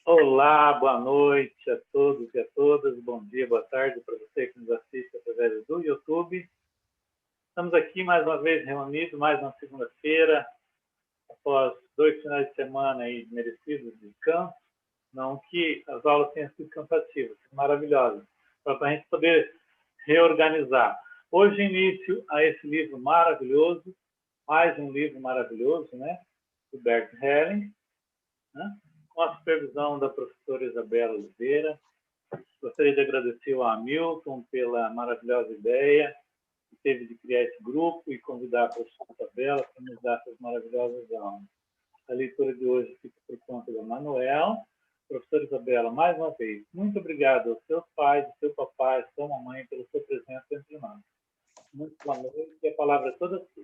Olá, boa noite a todos e a todas. Bom dia, boa tarde para você que nos assiste através do YouTube. Estamos aqui mais uma vez reunidos, mais uma segunda-feira, após 2 finais de semana aí merecidos de descanso. Não que as aulas tenham sido cansativas, maravilhosas, para a gente poder reorganizar. Hoje, início a esse livro maravilhoso, mais um livro maravilhoso, né? Do Bert Helling, né? Com a supervisão da professora Isabela Oliveira. Gostaria de agradecer ao Hamilton pela maravilhosa ideia que teve de criar esse grupo e convidar a professora Isabela para nos dar essas maravilhosas aulas. A leitura de hoje fica por conta da Manuel. Professora Isabela, mais uma vez, muito obrigado aos seus pais, ao seu papai, à sua mamãe pela sua presença entre nós. Muito boa noite e a palavra é toda sua.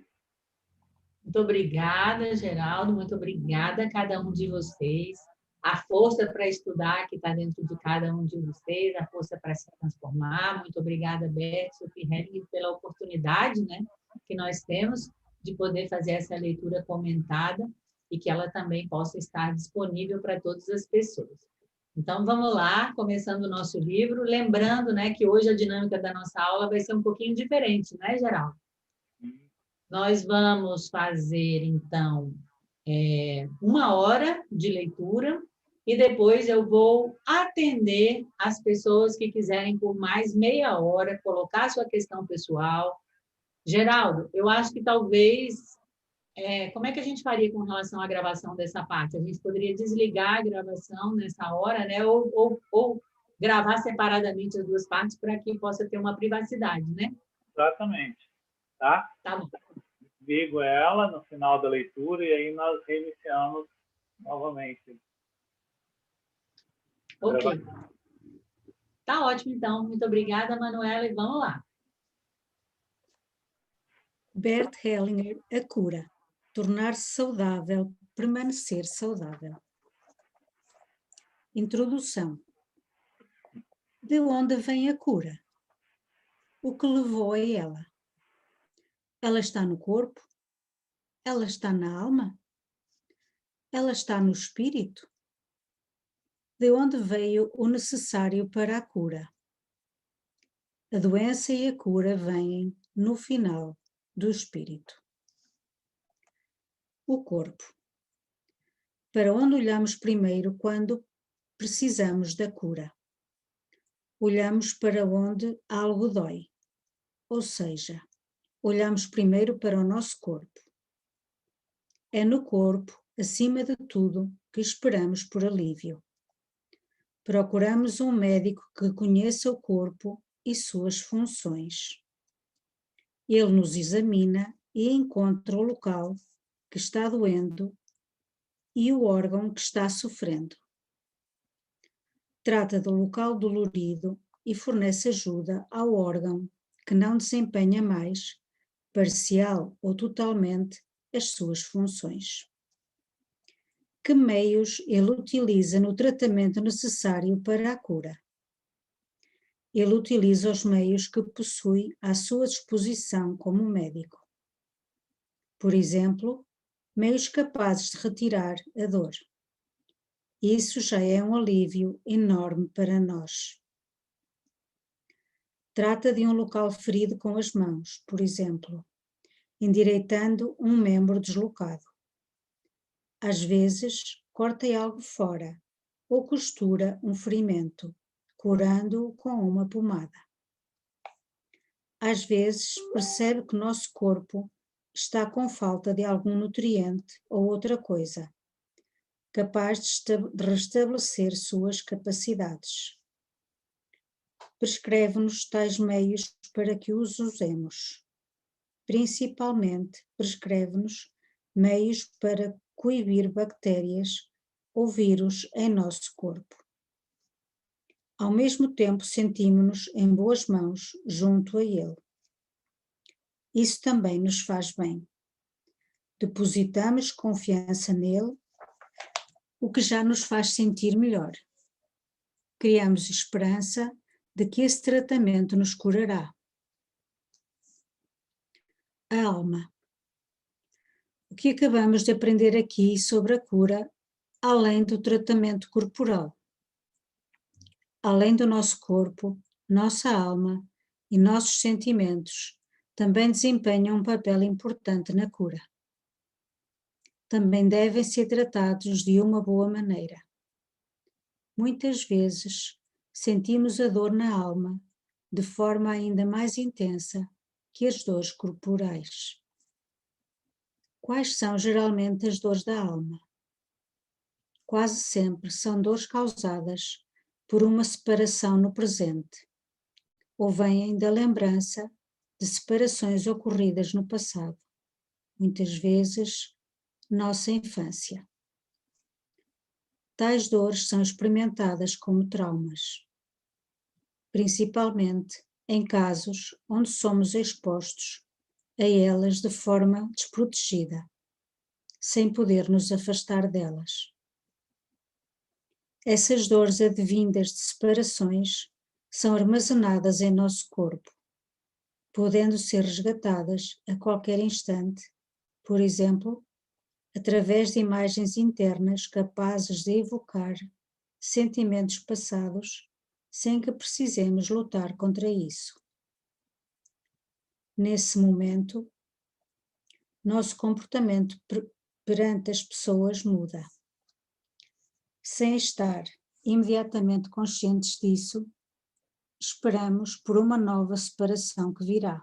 Muito obrigada, Geraldo, muito obrigada a cada um de vocês. A força para estudar que está dentro de cada um de vocês, a força para se transformar. Muito obrigada, Beth, Sophie Helling, pela oportunidade, né, que nós temos de poder fazer essa leitura comentada e que ela também possa estar disponível para todas as pessoas. Então, vamos lá, começando o nosso livro. Lembrando, né, que hoje a dinâmica da nossa aula vai ser um pouquinho diferente, né, Geraldo? Nós vamos fazer, então, 1 hora de leitura e depois eu vou atender as pessoas que quiserem por mais meia hora colocar sua questão pessoal. Geraldo, eu acho que talvez... como é que a gente faria com relação à gravação dessa parte? A gente poderia desligar a gravação nessa hora, né? Ou gravar separadamente as duas partes para que possa ter uma privacidade, né? Exatamente. Tá? Tá bom. Ligo ela no final da leitura e aí nós reiniciamos novamente. Ok. Tá ótimo, então. Muito obrigada, Manuela, e vamos lá. Bert Hellinger, A Cura. Tornar-se saudável, permanecer saudável. Introdução. De onde vem a cura? O que levou a ela? Ela está no corpo? Ela está na alma? Ela está no espírito? De onde veio o necessário para a cura? A doença e a cura vêm no final do espírito. O corpo. Para onde olhamos primeiro quando precisamos da cura? Olhamos para onde algo dói, ou seja, olhamos primeiro para o nosso corpo. É no corpo, acima de tudo, que esperamos por alívio. Procuramos um médico que conheça o corpo e suas funções. Ele nos examina e encontra o local que está doendo e o órgão que está sofrendo. Trata do local dolorido e fornece ajuda ao órgão que não desempenha mais, parcial ou totalmente, as suas funções. Que meios ele utiliza no tratamento necessário para a cura? Ele utiliza os meios que possui à sua disposição como médico. Por exemplo, meios capazes de retirar a dor. Isso já é um alívio enorme para nós. Trata de um local ferido com as mãos, por exemplo, endireitando um membro deslocado. Às vezes, corta algo fora ou costura um ferimento, curando-o com uma pomada. Às vezes, percebe que nosso corpo está com falta de algum nutriente ou outra coisa, capaz de restabelecer suas capacidades. Prescreve-nos tais meios para que os usemos. Principalmente, prescreve-nos meios para coibir bactérias ou vírus em nosso corpo. Ao mesmo tempo, sentimos-nos em boas mãos junto a ele. Isso também nos faz bem. Depositamos confiança nele, o que já nos faz sentir melhor. Criamos esperança de que esse tratamento nos curará. A alma. O que acabamos de aprender aqui sobre a cura além do tratamento corporal. Além do nosso corpo, nossa alma e nossos sentimentos também desempenham um papel importante na cura. Também devem ser tratados de uma boa maneira. Muitas vezes sentimos a dor na alma de forma ainda mais intensa que as dores corporais. Quais são geralmente as dores da alma? Quase sempre são dores causadas por uma separação no presente, ou vêm da lembrança de separações ocorridas no passado, muitas vezes nossa infância. Tais dores são experimentadas como traumas, principalmente em casos onde somos expostos a elas de forma desprotegida, sem poder nos afastar delas. Essas dores advindas de separações são armazenadas em nosso corpo, podendo ser resgatadas a qualquer instante, por exemplo, através de imagens internas capazes de evocar sentimentos passados sem que precisemos lutar contra isso. Nesse momento, nosso comportamento perante as pessoas muda. Sem estar imediatamente conscientes disso, esperamos por uma nova separação que virá.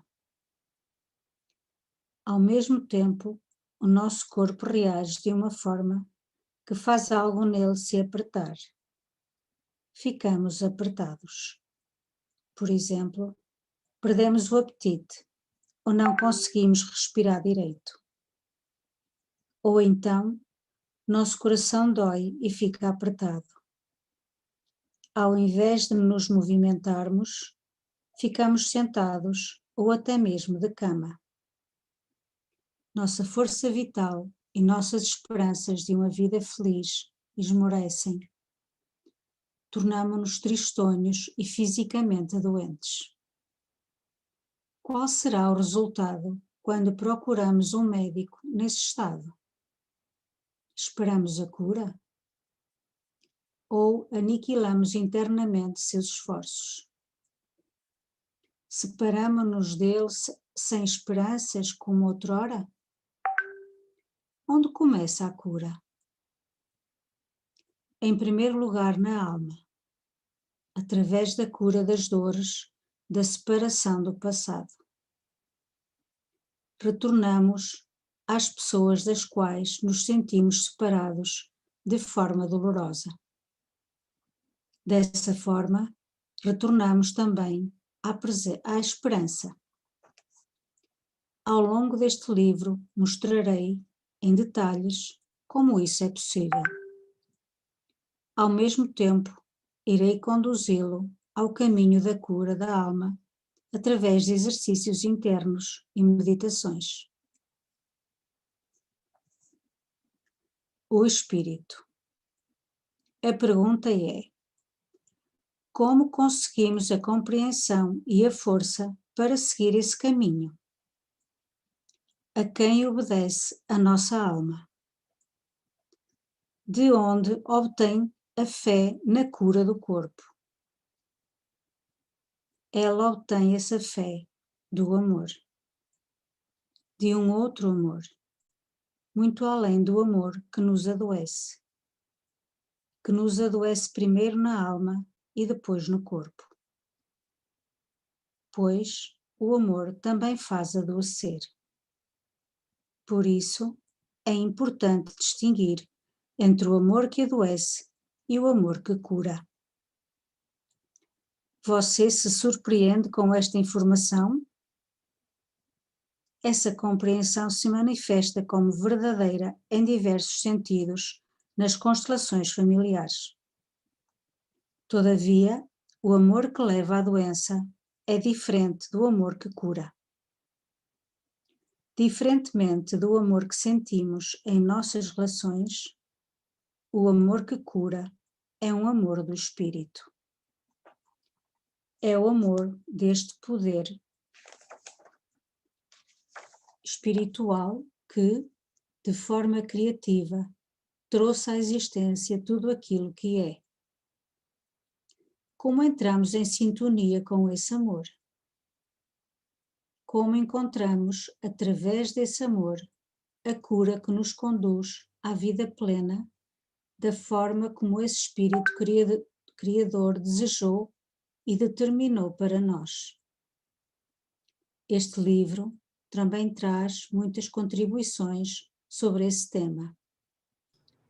Ao mesmo tempo, o nosso corpo reage de uma forma que faz algo nele se apertar. Ficamos apertados. Por exemplo, perdemos o apetite ou não conseguimos respirar direito. Ou então, nosso coração dói e fica apertado. Ao invés de nos movimentarmos, ficamos sentados ou até mesmo de cama. Nossa força vital e nossas esperanças de uma vida feliz esmorecem. Tornamo-nos tristonhos e fisicamente doentes. Qual será o resultado quando procuramos um médico nesse estado? Esperamos a cura? Ou aniquilamos internamente seus esforços? Separamo-nos dele sem esperanças como outrora? Onde começa a cura? Em primeiro lugar, na alma, através da cura das dores, da separação do passado. Retornamos às pessoas das quais nos sentimos separados de forma dolorosa. Dessa forma, retornamos também à esperança. Ao longo deste livro, mostrarei em detalhes como isso é possível. Ao mesmo tempo, irei conduzi-lo ao caminho da cura da alma através de exercícios internos e meditações. O espírito. A pergunta é: como conseguimos a compreensão e a força para seguir esse caminho? A quem obedece a nossa alma? De onde obtém a fé na cura do corpo? Ela obtém essa fé do amor, de um outro amor, muito além do amor que nos adoece primeiro na alma e depois no corpo. Pois o amor também faz adoecer. Por isso, é importante distinguir entre o amor que adoece e o amor que cura. Você se surpreende com esta informação? Essa compreensão se manifesta como verdadeira em diversos sentidos nas constelações familiares. Todavia, o amor que leva à doença é diferente do amor que cura. Diferentemente do amor que sentimos em nossas relações, o amor que cura é um amor do espírito. É o amor deste poder espiritual que, de forma criativa, trouxe à existência tudo aquilo que é. Como entramos em sintonia com esse amor? Como encontramos, através desse amor, a cura que nos conduz à vida plena, da forma como esse Espírito Criador desejou e determinou para nós. Este livro também traz muitas contribuições sobre esse tema.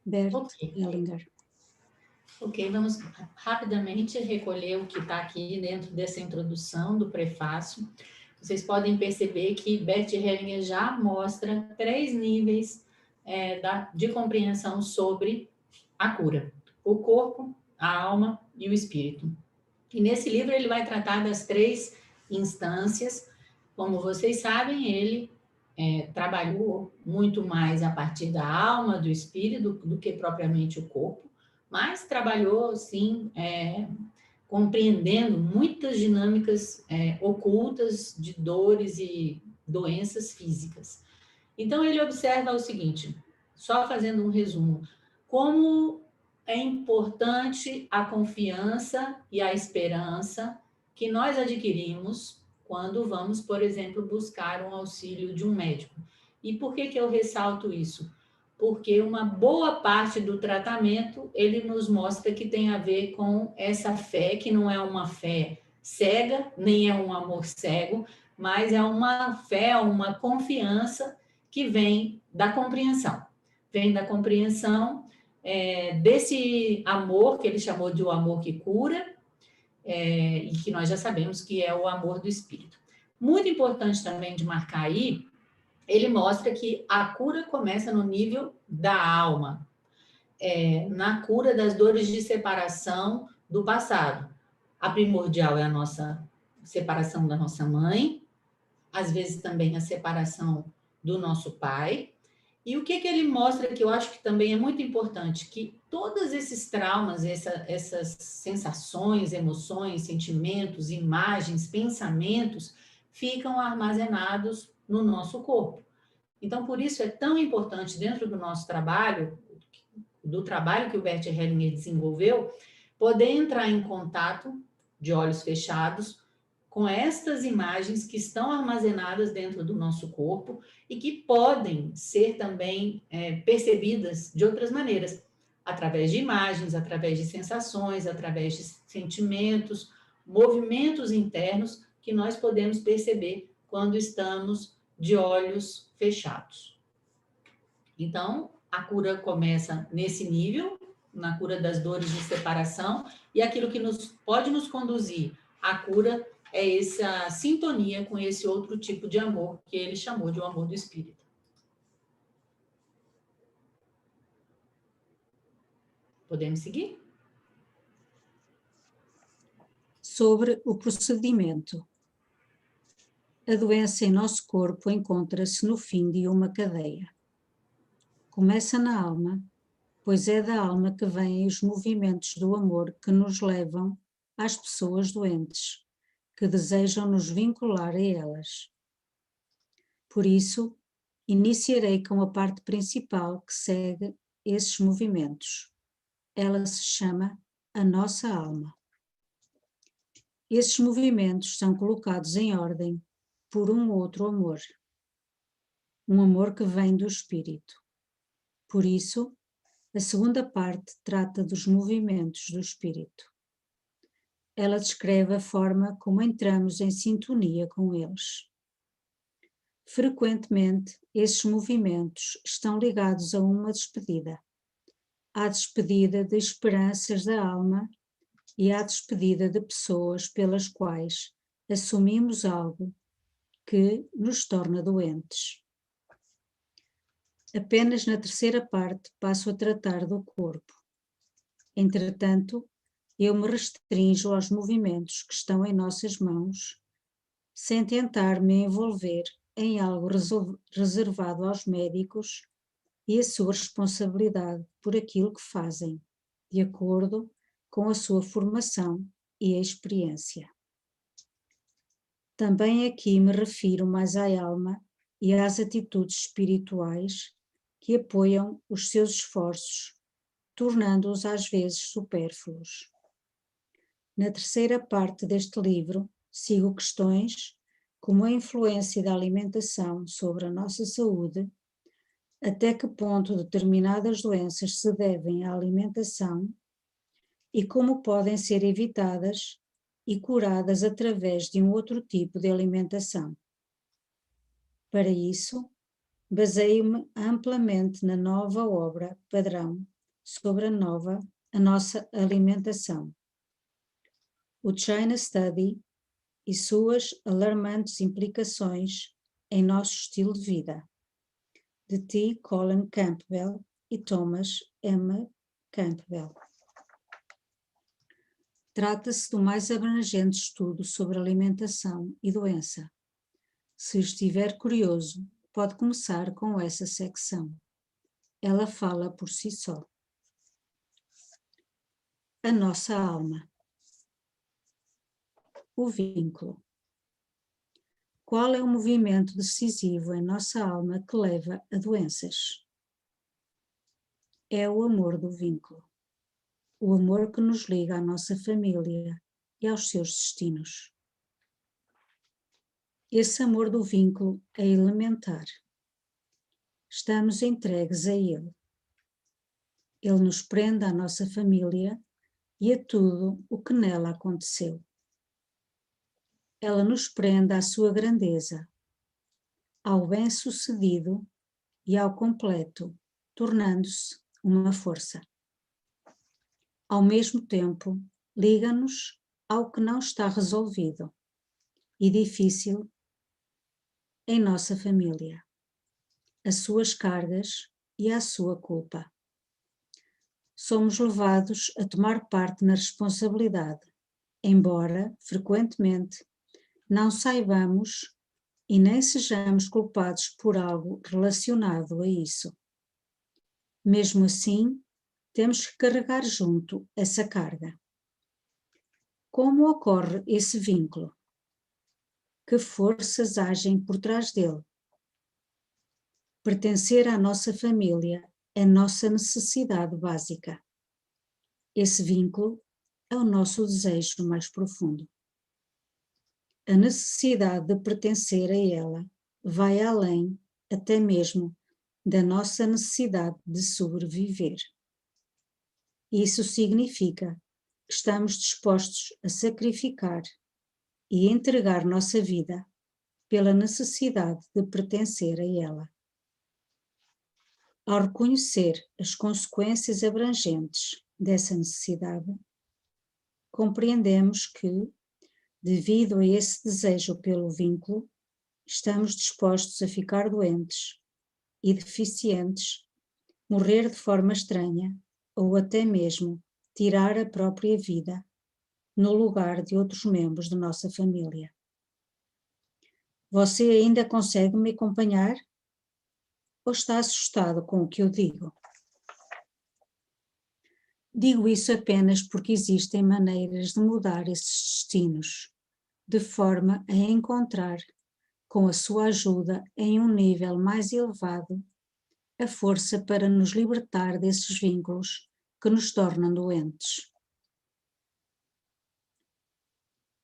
Bert Hellinger. Ok, vamos rapidamente recolher o que está aqui dentro dessa introdução do prefácio. Vocês podem perceber que Bert Hellinger já mostra 3 níveis de compreensão sobre a cura: o corpo, a alma e o espírito. E nesse livro ele vai tratar das 3 instâncias. Como vocês sabem, ele trabalhou muito mais a partir da alma, do espírito, do que propriamente o corpo, mas trabalhou, sim, compreendendo muitas dinâmicas ocultas de dores e doenças físicas. Então, ele observa o seguinte, só fazendo um resumo, como é importante a confiança e a esperança que nós adquirimos quando vamos, por exemplo, buscar um auxílio de um médico. E por que eu ressalto isso? Porque uma boa parte do tratamento, ele nos mostra que tem a ver com essa fé, que não é uma fé cega, nem é um amor cego, mas é uma fé, uma confiança que vem da compreensão. Vem da compreensão desse amor, que ele chamou de o amor que cura, e que nós já sabemos que é o amor do Espírito. Muito importante também de marcar aí, ele mostra que a cura começa no nível da alma, na cura das dores de separação do passado. A primordial é a nossa separação da nossa mãe, às vezes também a separação do nosso pai. E o que ele mostra, que eu acho que também é muito importante, que todos esses traumas, essas sensações, emoções, sentimentos, imagens, pensamentos, ficam armazenados no nosso corpo. Então, por isso é tão importante dentro do nosso trabalho, do trabalho que o Bert Hellinger desenvolveu, poder entrar em contato, de olhos fechados, com estas imagens que estão armazenadas dentro do nosso corpo e que podem ser também percebidas de outras maneiras, através de imagens, através de sensações, através de sentimentos, movimentos internos que nós podemos perceber quando estamos de olhos fechados. Então, a cura começa nesse nível, na cura das dores de separação, e aquilo que pode nos conduzir à cura é essa sintonia com esse outro tipo de amor que ele chamou de o amor do Espírito. Podemos seguir? Sobre o procedimento. A doença em nosso corpo encontra-se no fim de uma cadeia. Começa na alma, pois é da alma que vêm os movimentos do amor que nos levam às pessoas doentes, que desejam nos vincular a elas. Por isso, iniciarei com a parte principal que segue esses movimentos. Ela se chama a nossa alma. Esses movimentos são colocados em ordem por um outro amor, um amor que vem do Espírito. Por isso, a segunda parte trata dos movimentos do Espírito. Ela descreve a forma como entramos em sintonia com eles. Frequentemente, esses movimentos estão ligados a uma despedida. À despedida de esperanças da alma e à despedida de pessoas pelas quais assumimos algo que nos torna doentes. Apenas na terceira parte passo a tratar do corpo. Entretanto, eu me restringo aos movimentos que estão em nossas mãos, sem tentar me envolver em algo reservado aos médicos e a sua responsabilidade por aquilo que fazem, de acordo com a sua formação e a experiência. Também aqui me refiro mais à alma e às atitudes espirituais que apoiam os seus esforços, tornando-os às vezes supérfluos. Na terceira parte deste livro, sigo questões como a influência da alimentação sobre a nossa saúde, até que ponto determinadas doenças se devem à alimentação e como podem ser evitadas e curadas através de um outro tipo de alimentação. Para isso, baseio-me amplamente na nova obra padrão sobre a nossa alimentação, o China Study e suas alarmantes implicações em nosso estilo de vida, de T. Colin Campbell e Thomas M. Campbell. Trata-se do mais abrangente estudo sobre alimentação e doença. Se estiver curioso, pode começar com essa secção. Ela fala por si só. A nossa alma. O vínculo. Qual é o movimento decisivo em nossa alma que leva a doenças? É o amor do vínculo. O amor que nos liga à nossa família e aos seus destinos. Esse amor do vínculo é elementar. Estamos entregues a ele. Ele nos prende à nossa família e a tudo o que nela aconteceu. Ela nos prende à sua grandeza, ao bem-sucedido e ao completo, tornando-se uma força. Ao mesmo tempo, liga-nos ao que não está resolvido e difícil em nossa família, as suas cargas e a sua culpa. Somos levados a tomar parte na responsabilidade, embora, frequentemente, não saibamos e nem sejamos culpados por algo relacionado a isso. Mesmo assim, temos que carregar junto essa carga. Como ocorre esse vínculo? Que forças agem por trás dele? Pertencer à nossa família é nossa necessidade básica. Esse vínculo é o nosso desejo mais profundo. A necessidade de pertencer a ela vai além, até mesmo, da nossa necessidade de sobreviver. Isso significa que estamos dispostos a sacrificar e entregar nossa vida pela necessidade de pertencer a ela. Ao reconhecer as consequências abrangentes dessa necessidade, compreendemos que, devido a esse desejo pelo vínculo, estamos dispostos a ficar doentes e deficientes, morrer de forma estranha ou até mesmo tirar a própria vida no lugar de outros membros da nossa família. Você ainda consegue me acompanhar? Ou está assustado com o que eu digo? Digo isso apenas porque existem maneiras de mudar esses destinos, de forma a encontrar, com a sua ajuda em um nível mais elevado, a força para nos libertar desses vínculos que nos tornam doentes.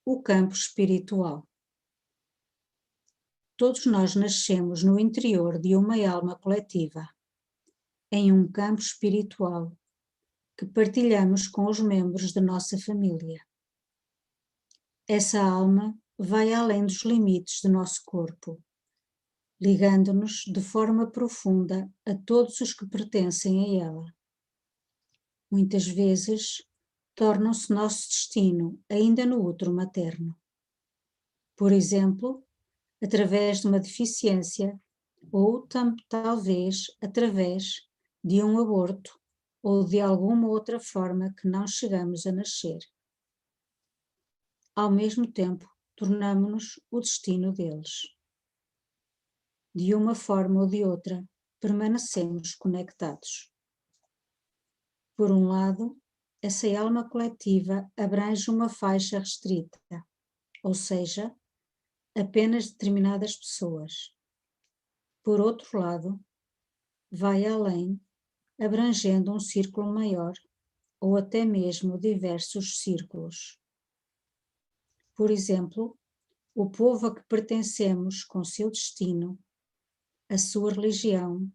O campo espiritual. Todos nós nascemos no interior de uma alma coletiva, em um campo espiritual que partilhamos com os membros da nossa família. Essa alma vai além dos limites do nosso corpo, ligando-nos de forma profunda a todos os que pertencem a ela. Muitas vezes, tornam-se nosso destino ainda no útero materno. Por exemplo, através de uma deficiência ou talvez através de um aborto ou de alguma outra forma que não chegamos a nascer. Ao mesmo tempo, tornamo-nos o destino deles. De uma forma ou de outra, permanecemos conectados. Por um lado, essa alma coletiva abrange uma faixa restrita, ou seja, apenas determinadas pessoas. Por outro lado, vai além, abrangendo um círculo maior ou até mesmo diversos círculos. Por exemplo, o povo a que pertencemos com seu destino, a sua religião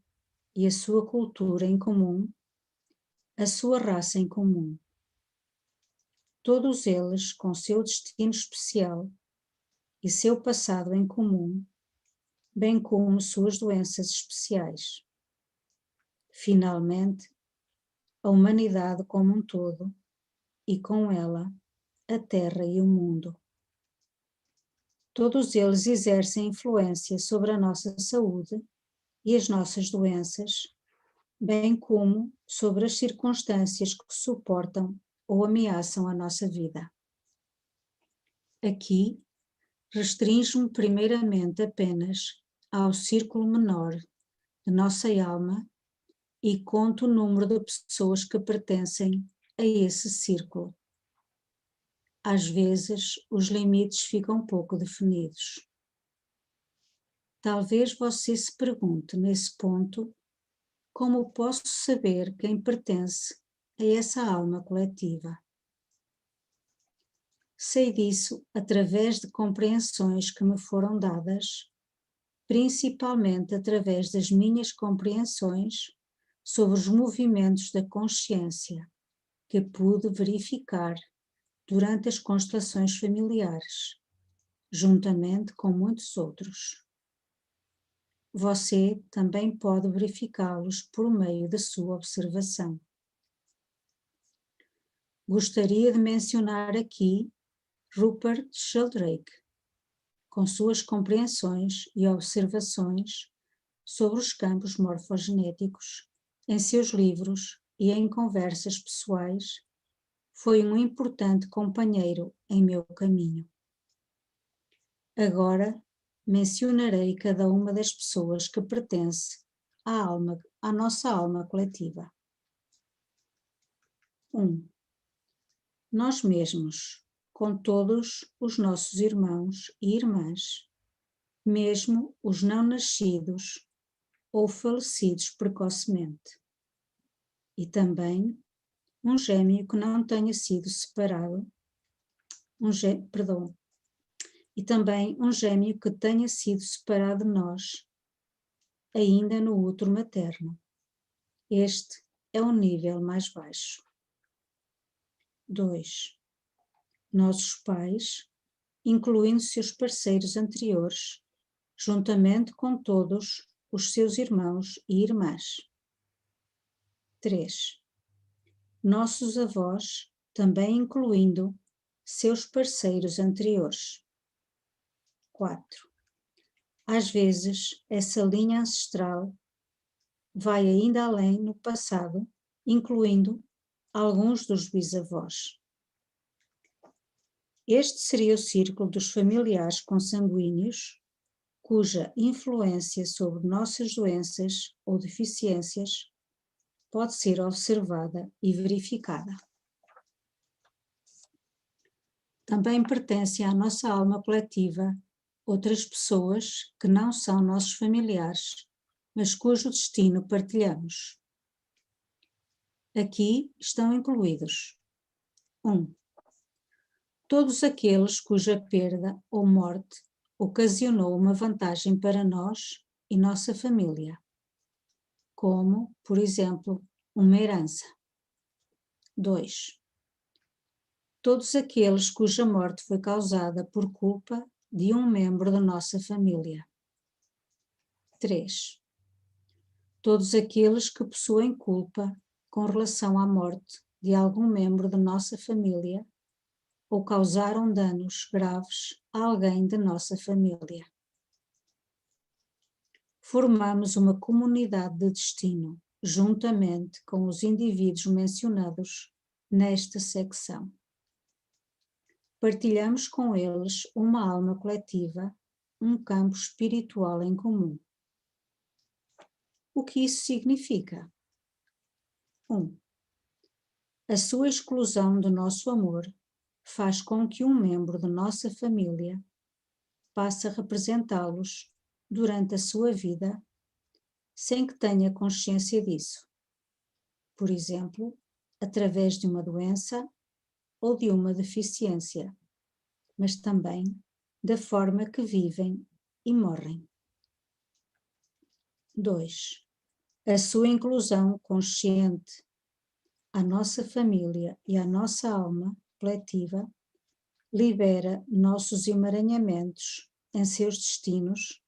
e a sua cultura em comum, a sua raça em comum. Todos eles com seu destino especial e seu passado em comum, bem como suas doenças especiais. Finalmente, a humanidade como um todo e com ela a Terra e o mundo. Todos eles exercem influência sobre a nossa saúde e as nossas doenças, bem como sobre as circunstâncias que suportam ou ameaçam a nossa vida. Aqui, restrinjo-me primeiramente apenas ao círculo menor de nossa alma e conto o número de pessoas que pertencem a esse círculo. Às vezes, os limites ficam pouco definidos. Talvez você se pergunte nesse ponto como posso saber quem pertence a essa alma coletiva. Sei disso através de compreensões que me foram dadas, principalmente através das minhas compreensões sobre os movimentos da consciência que pude verificar durante as constelações familiares, juntamente com muitos outros. Você também pode verificá-los por meio da sua observação. Gostaria de mencionar aqui Rupert Sheldrake, com suas compreensões e observações sobre os campos morfogenéticos, em seus livros e em conversas pessoais, foi um importante companheiro em meu caminho. Agora mencionarei cada uma das pessoas que pertence à nossa alma coletiva. 1. Nós mesmos, com todos os nossos irmãos e irmãs, mesmo os não nascidos ou falecidos precocemente, e também um gêmeo que não tenha sido separado, e também um gêmeo que tenha sido separado de nós, ainda no útero materno. Este é o nível mais baixo. 2. Nossos pais, incluindo seus parceiros anteriores, juntamente com todos os seus irmãos e irmãs. 3. Nossos avós, também incluindo seus parceiros anteriores. 4. Às vezes, essa linha ancestral vai ainda além no passado, incluindo alguns dos bisavós. Este seria o círculo dos familiares consanguíneos, cuja influência sobre nossas doenças ou deficiências pode ser observada e verificada. Também pertencem à nossa alma coletiva outras pessoas que não são nossos familiares, mas cujo destino partilhamos. Aqui estão incluídos: 1. Todos aqueles cuja perda ou morte ocasionou uma vantagem para nós e nossa família, como, por exemplo, uma herança. 2. Todos aqueles cuja morte foi causada por culpa de um membro da nossa família. 3. Todos aqueles que possuem culpa com relação à morte de algum membro da nossa família ou causaram danos graves a alguém da nossa família. Formamos uma comunidade de destino, juntamente com os indivíduos mencionados nesta secção. Partilhamos com eles uma alma coletiva, um campo espiritual em comum. O que isso significa? 1. A sua exclusão do nosso amor faz com que um membro da nossa família passe a representá-los durante a sua vida, sem que tenha consciência disso. Por exemplo, através de uma doença ou de uma deficiência, mas também da forma que vivem e morrem. 2. A sua inclusão consciente à nossa família e à nossa alma coletiva libera nossos emaranhamentos em seus destinos,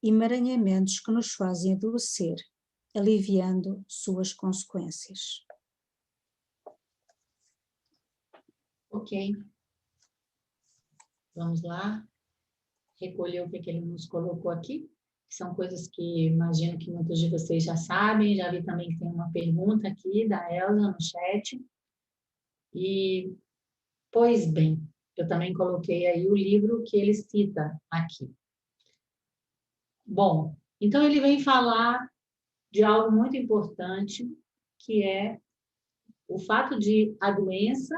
emaranhamentos que nos fazem adoecer, aliviando suas consequências. Ok. Vamos lá. Recolher o que ele nos colocou aqui. São coisas que imagino que muitos de vocês já sabem. Já vi também que tem uma pergunta aqui da Elza no chat. E, pois bem, eu também coloquei aí o livro que ele cita aqui. Bom, então ele vem falar de algo muito importante, que é o fato de a doença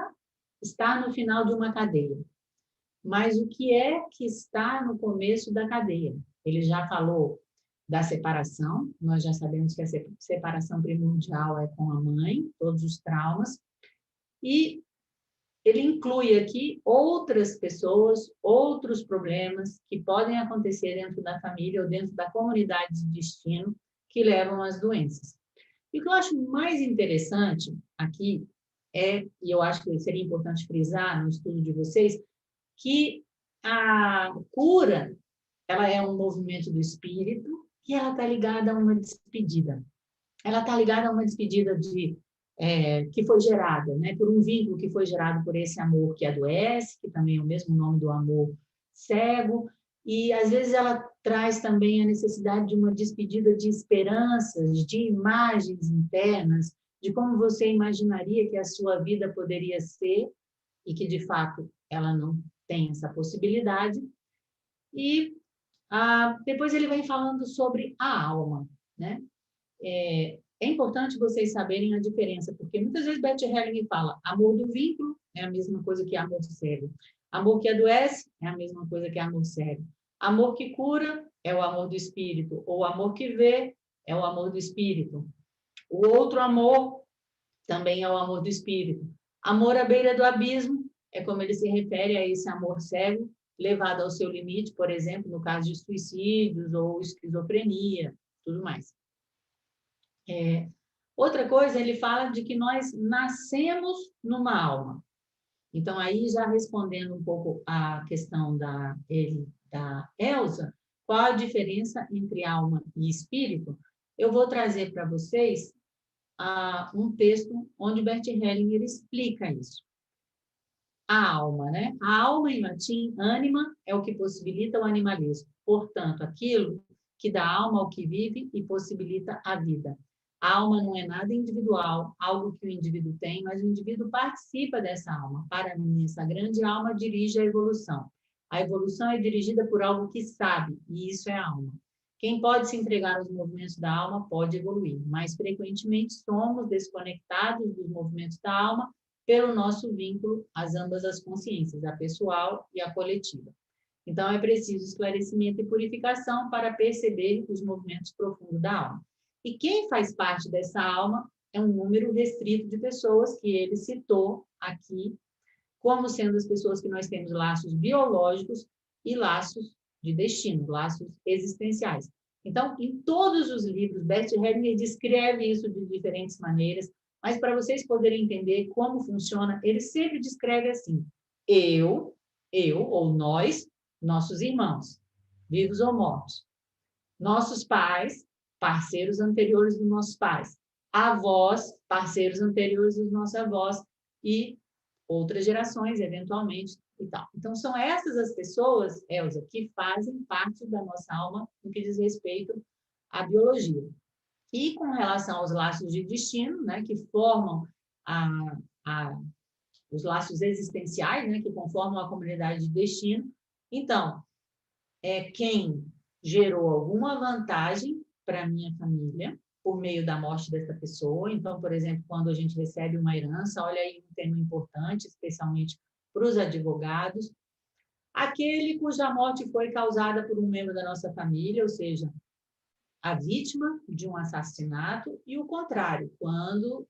estar no final de uma cadeia. Mas o que é que está no começo da cadeia? Ele já falou da separação, nós já sabemos que a separação primordial é com a mãe, todos os traumas, e ele inclui aqui outras pessoas, outros problemas que podem acontecer dentro da família ou dentro da comunidade de destino que levam às doenças. E o que eu acho mais interessante aqui e eu acho que seria importante frisar no estudo de vocês, que a cura, ela é um movimento do espírito e ela está ligada a uma despedida. Ela está ligada a uma despedida que foi gerada, né, por um vínculo que foi gerado por esse amor que adoece, que também é o mesmo nome do amor cego, e às vezes ela traz também a necessidade de uma despedida de esperanças, de imagens internas, de como você imaginaria que a sua vida poderia ser, e que de fato ela não tem essa possibilidade. E depois ele vem falando sobre a alma, né? É importante vocês saberem a diferença, porque muitas vezes Bert Hellinger fala amor do vínculo é a mesma coisa que amor cego. Amor que adoece é a mesma coisa que amor cego. Amor que cura é o amor do espírito, ou amor que vê é o amor do espírito. O outro amor também é o amor do espírito. Amor à beira do abismo é como ele se refere a esse amor cego, levado ao seu limite, por exemplo, no caso de suicídios ou esquizofrenia, tudo mais. Outra coisa, ele fala de que nós nascemos numa alma. Então, aí já respondendo um pouco a questão da Elza, qual a diferença entre alma e espírito, eu vou trazer para vocês um texto onde Bert Hellinger explica isso. A alma, né? A alma em latim, anima, é o que possibilita o animalismo. Portanto, aquilo que dá alma ao que vive e possibilita a vida. A alma não é nada individual, algo que o indivíduo tem, mas o indivíduo participa dessa alma. Para mim, essa grande alma dirige a evolução. A evolução é dirigida por algo que sabe, e isso é a alma. Quem pode se entregar aos movimentos da alma pode evoluir. Mais frequentemente, somos desconectados dos movimentos da alma pelo nosso vínculo às ambas as consciências, a pessoal e a coletiva. Então, é preciso esclarecimento e purificação para perceber os movimentos profundos da alma. E quem faz parte dessa alma é um número restrito de pessoas que ele citou aqui, como sendo as pessoas que nós temos laços biológicos e laços de destino, laços existenciais. Então, em todos os livros, Bert Hellinger descreve isso de diferentes maneiras, mas para vocês poderem entender como funciona, ele sempre descreve assim: eu ou nós, nossos irmãos, vivos ou mortos, nossos pais, parceiros anteriores dos nossos pais, avós, parceiros anteriores dos nossos avós e outras gerações, eventualmente, e tal. Então, são essas as pessoas, Elza, que fazem parte da nossa alma no que diz respeito à biologia. E com relação aos laços de destino, né, que formam os laços existenciais, né, que conformam a comunidade de destino, então, é quem gerou alguma vantagem para a minha família por meio da morte dessa pessoa. Então, por exemplo, quando a gente recebe uma herança, olha aí um tema importante, especialmente para os advogados, aquele cuja morte foi causada por um membro da nossa família, ou seja, a vítima de um assassinato e o contrário, quando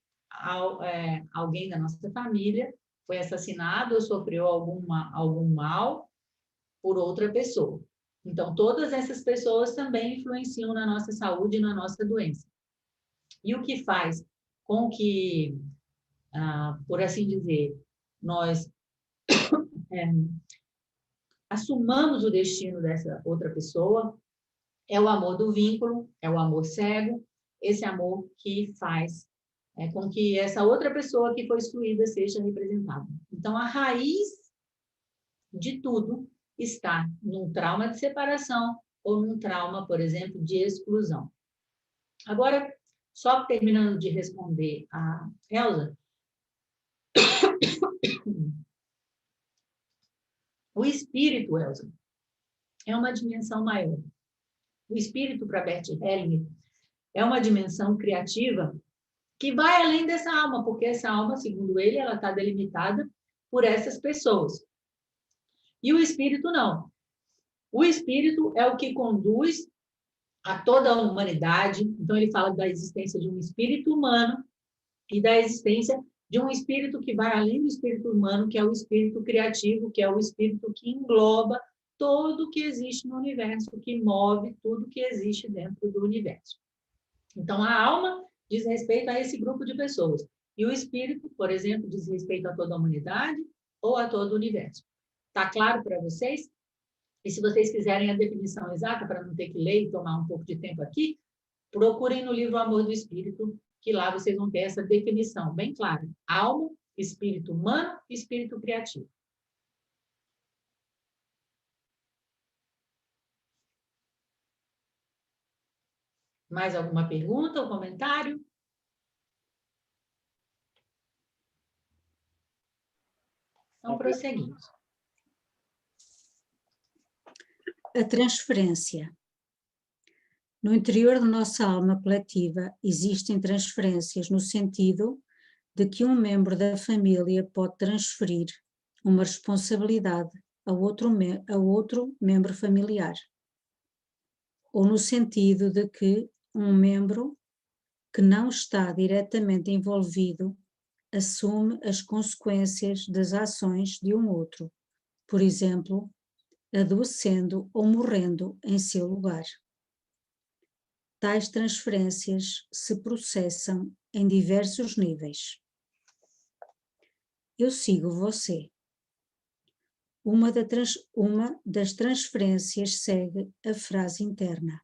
alguém da nossa família foi assassinado ou sofreu algum mal por outra pessoa. Então, todas essas pessoas também influenciam na nossa saúde e na nossa doença. E o que faz com que, por assim dizer, nós assumamos o destino dessa outra pessoa é o amor do vínculo, é o amor cego, esse amor que faz com que essa outra pessoa que foi excluída seja representada. Então, a raiz de tudo está num trauma de separação ou num trauma, por exemplo, de exclusão. Agora, só terminando de responder a Elza, o espírito, Elza, é uma dimensão maior. O espírito, para Bert Hellinger, é uma dimensão criativa que vai além dessa alma, porque essa alma, segundo ele, ela está delimitada por essas pessoas. E o espírito não. O espírito é o que conduz a toda a humanidade. Então, ele fala da existência de um espírito humano e da existência de um espírito que vai além do espírito humano, que é o espírito criativo, que é o espírito que engloba tudo que existe no universo, que move tudo que existe dentro do universo. Então, a alma diz respeito a esse grupo de pessoas. E o espírito, por exemplo, diz respeito a toda a humanidade ou a todo o universo. Está claro para vocês? E se vocês quiserem a definição exata, para não ter que ler e tomar um pouco de tempo aqui, procurem no livro Amor do Espírito, que lá vocês vão ter essa definição bem clara. Alma, espírito humano e espírito criativo. Mais alguma pergunta ou comentário? Então, prosseguimos. A transferência. No interior da nossa alma coletiva existem transferências no sentido de que um membro da família pode transferir uma responsabilidade a outro membro familiar, ou no sentido de que um membro que não está diretamente envolvido assume as consequências das ações de um outro, por exemplo, adoecendo ou morrendo em seu lugar. Tais transferências se processam em diversos níveis. Eu sigo você. Uma das transferências segue a frase interna.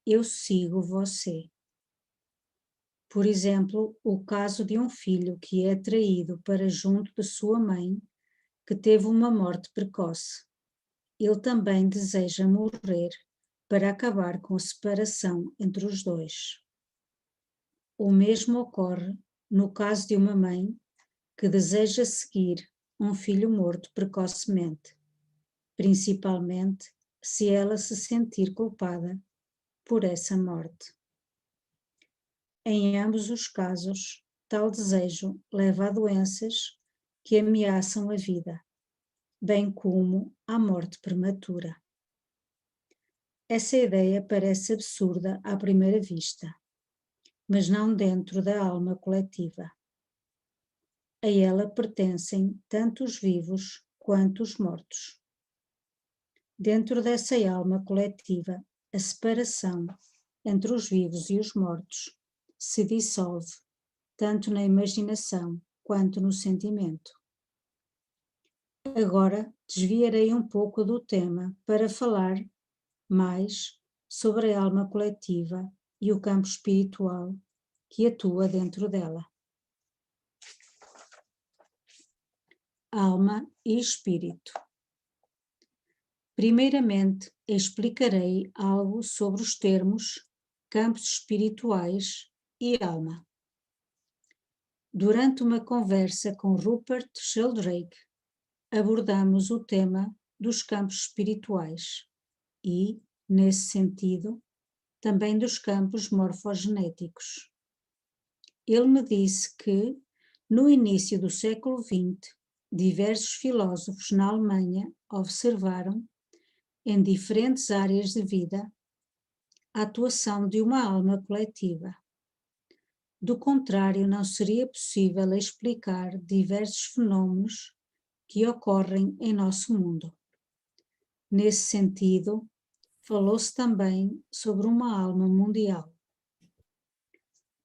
Eu sigo você. Por exemplo, o caso de um filho que é traído para junto de sua mãe, que teve uma morte precoce. Ele também deseja morrer para acabar com a separação entre os dois. O mesmo ocorre no caso de uma mãe que deseja seguir um filho morto precocemente, principalmente se ela se sentir culpada por essa morte. Em ambos os casos, tal desejo leva a doenças que ameaçam a vida, bem como à morte prematura. Essa ideia parece absurda à primeira vista, mas não dentro da alma coletiva. A ela pertencem tanto os vivos quanto os mortos. Dentro dessa alma coletiva, a separação entre os vivos e os mortos se dissolve tanto na imaginação quanto no sentimento. Agora desviarei um pouco do tema para falar mais sobre a alma coletiva e o campo espiritual que atua dentro dela. Alma e espírito. Primeiramente, explicarei algo sobre os termos campos espirituais e alma. Durante uma conversa com Rupert Sheldrake, abordamos o tema dos campos espirituais e, nesse sentido, também dos campos morfogenéticos. Ele me disse que, no início do século XX, diversos filósofos na Alemanha observaram, em diferentes áreas de vida, a atuação de uma alma coletiva. Do contrário, não seria possível explicar diversos fenômenos que ocorrem em nosso mundo. Nesse sentido, falou-se também sobre uma alma mundial.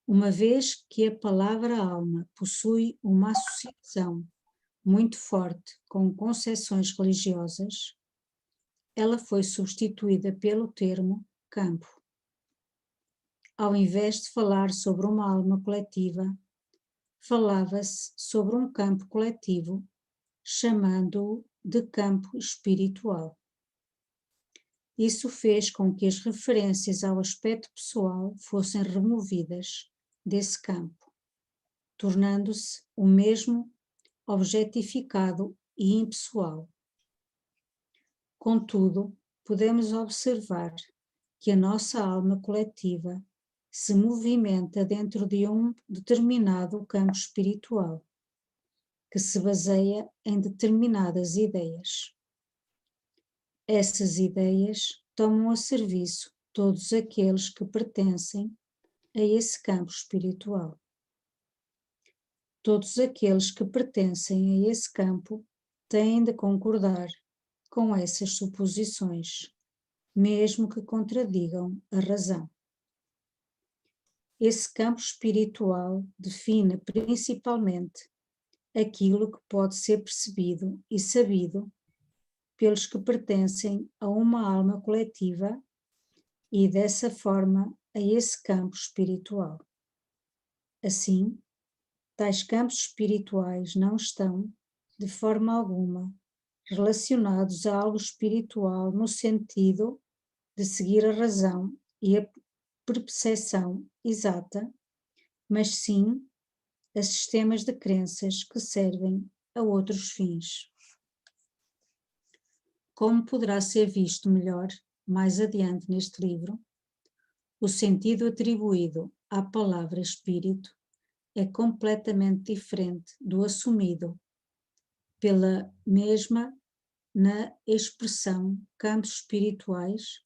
Uma vez que a palavra alma possui uma associação muito forte com concepções religiosas, ela foi substituída pelo termo campo. Ao invés de falar sobre uma alma coletiva, falava-se sobre um campo coletivo, chamando-o de campo espiritual. Isso fez com que as referências ao aspecto pessoal fossem removidas desse campo, tornando-se o mesmo objetificado e impessoal. Contudo, podemos observar que a nossa alma coletiva se movimenta dentro de um determinado campo espiritual, que se baseia em determinadas ideias. Essas ideias tomam a serviço todos aqueles que pertencem a esse campo espiritual. Todos aqueles que pertencem a esse campo têm de concordar com essas suposições, mesmo que contradigam a razão. Esse campo espiritual define principalmente aquilo que pode ser percebido e sabido pelos que pertencem a uma alma coletiva e, dessa forma, a esse campo espiritual. Assim, tais campos espirituais não estão, de forma alguma, relacionados a algo espiritual no sentido de seguir a razão e a percepção exata, mas sim a sistemas de crenças que servem a outros fins. Como poderá ser visto melhor mais adiante neste livro, o sentido atribuído à palavra espírito é completamente diferente do assumido pela mesma na expressão campos espirituais.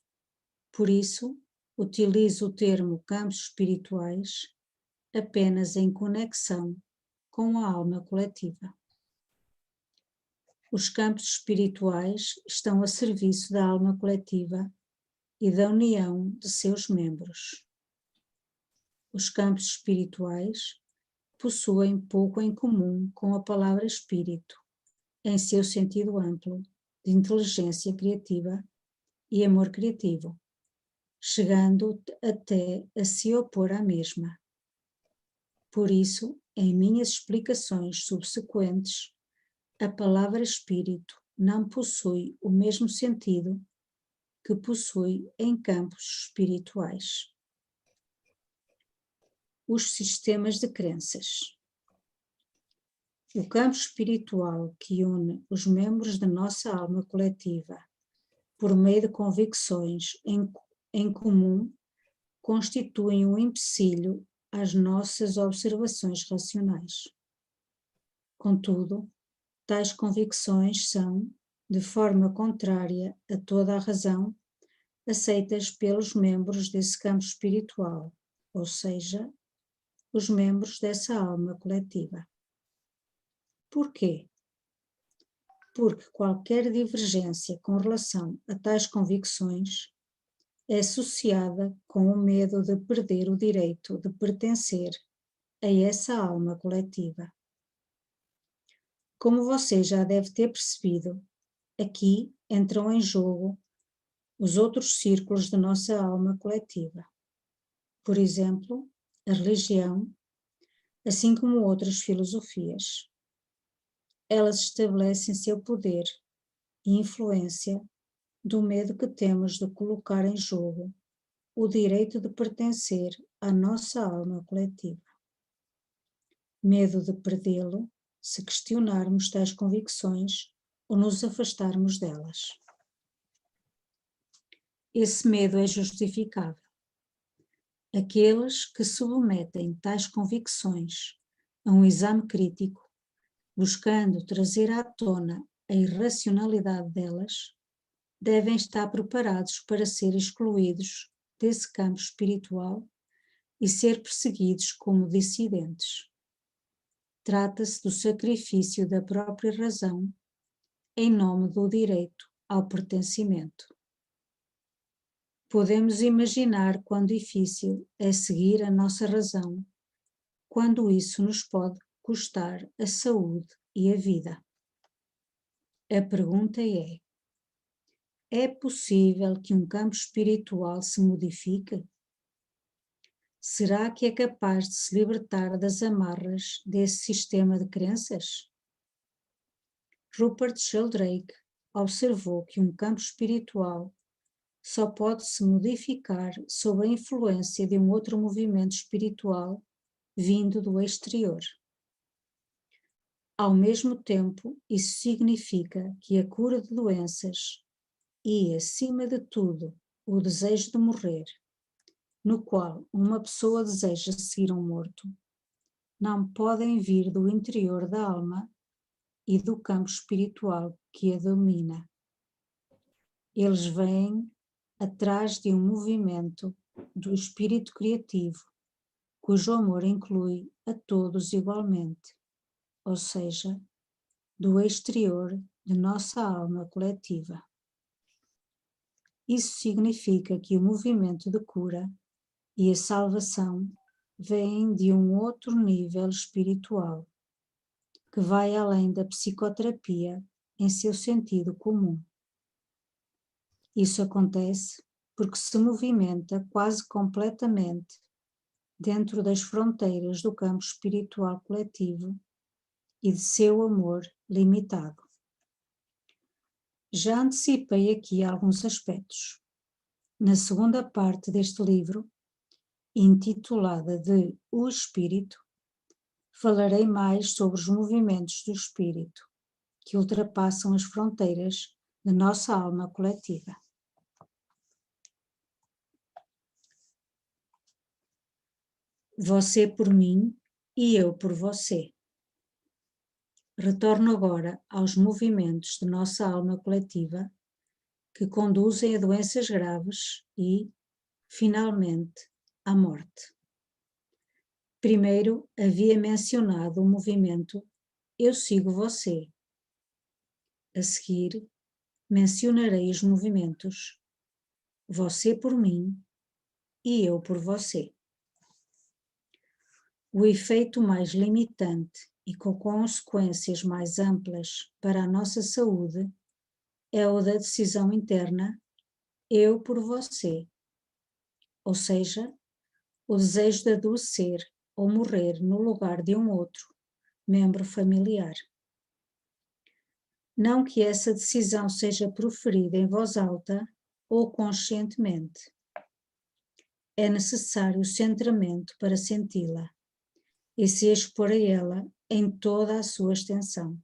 Por isso, utilizo o termo campos espirituais apenas em conexão com a alma coletiva. Os campos espirituais estão a serviço da alma coletiva e da união de seus membros. Os campos espirituais possuem pouco em comum com a palavra espírito, em seu sentido amplo de inteligência criativa e amor criativo, chegando até a se opor à mesma. Por isso, em minhas explicações subsequentes, a palavra espírito não possui o mesmo sentido que possui em campos espirituais. Os sistemas de crenças. O campo espiritual que une os membros da nossa alma coletiva por meio de convicções em comum constitui um empecilho às nossas observações racionais. Contudo, tais convicções são, de forma contrária a toda a razão, aceitas pelos membros desse campo espiritual, ou seja, os membros dessa alma coletiva. Por quê? Porque qualquer divergência com relação a tais convicções é associada com o medo de perder o direito de pertencer a essa alma coletiva. Como você já deve ter percebido, aqui entram em jogo os outros círculos da nossa alma coletiva. Por exemplo, a religião, assim como outras filosofias. Elas estabelecem seu poder e influência do medo que temos de colocar em jogo o direito de pertencer à nossa alma coletiva. Medo de perdê-lo se questionarmos tais convicções ou nos afastarmos delas. Esse medo é justificável. Aqueles que submetem tais convicções a um exame crítico, buscando trazer à tona a irracionalidade delas, devem estar preparados para ser excluídos desse campo espiritual e ser perseguidos como dissidentes. Trata-se do sacrifício da própria razão em nome do direito ao pertencimento. Podemos imaginar quão difícil é seguir a nossa razão, quando isso nos pode custar a saúde e a vida. A pergunta é possível que um campo espiritual se modifique? Será que é capaz de se libertar das amarras desse sistema de crenças? Rupert Sheldrake observou que um campo espiritual só pode se modificar sob a influência de um outro movimento espiritual vindo do exterior. Ao mesmo tempo, isso significa que a cura de doenças e, acima de tudo, o desejo de morrer, no qual uma pessoa deseja seguir um morto, não podem vir do interior da alma e do campo espiritual que a domina. Eles vêm atrás de um movimento do espírito criativo, cujo amor inclui a todos igualmente, ou seja, do exterior de nossa alma coletiva. Isso significa que o movimento de cura e a salvação vêm de um outro nível espiritual, que vai além da psicoterapia em seu sentido comum. Isso acontece porque se movimenta quase completamente dentro das fronteiras do campo espiritual coletivo e de seu amor limitado. Já antecipei aqui alguns aspectos. Na segunda parte deste livro, intitulada de O Espírito, falarei mais sobre os movimentos do espírito que ultrapassam as fronteiras da nossa alma coletiva. Você por mim e eu por você. Retorno agora aos movimentos de nossa alma coletiva que conduzem a doenças graves e, finalmente, à morte. Primeiro havia mencionado o movimento Eu sigo você. A seguir, mencionarei os movimentos Você por mim e eu por você. O efeito mais limitante e com consequências mais amplas para a nossa saúde é o da decisão interna eu por você, ou seja, o desejo de adoecer ou morrer no lugar de um outro membro familiar. Não que essa decisão seja proferida em voz alta ou conscientemente. É necessário o centramento para senti-la e se expor a ela em toda a sua extensão.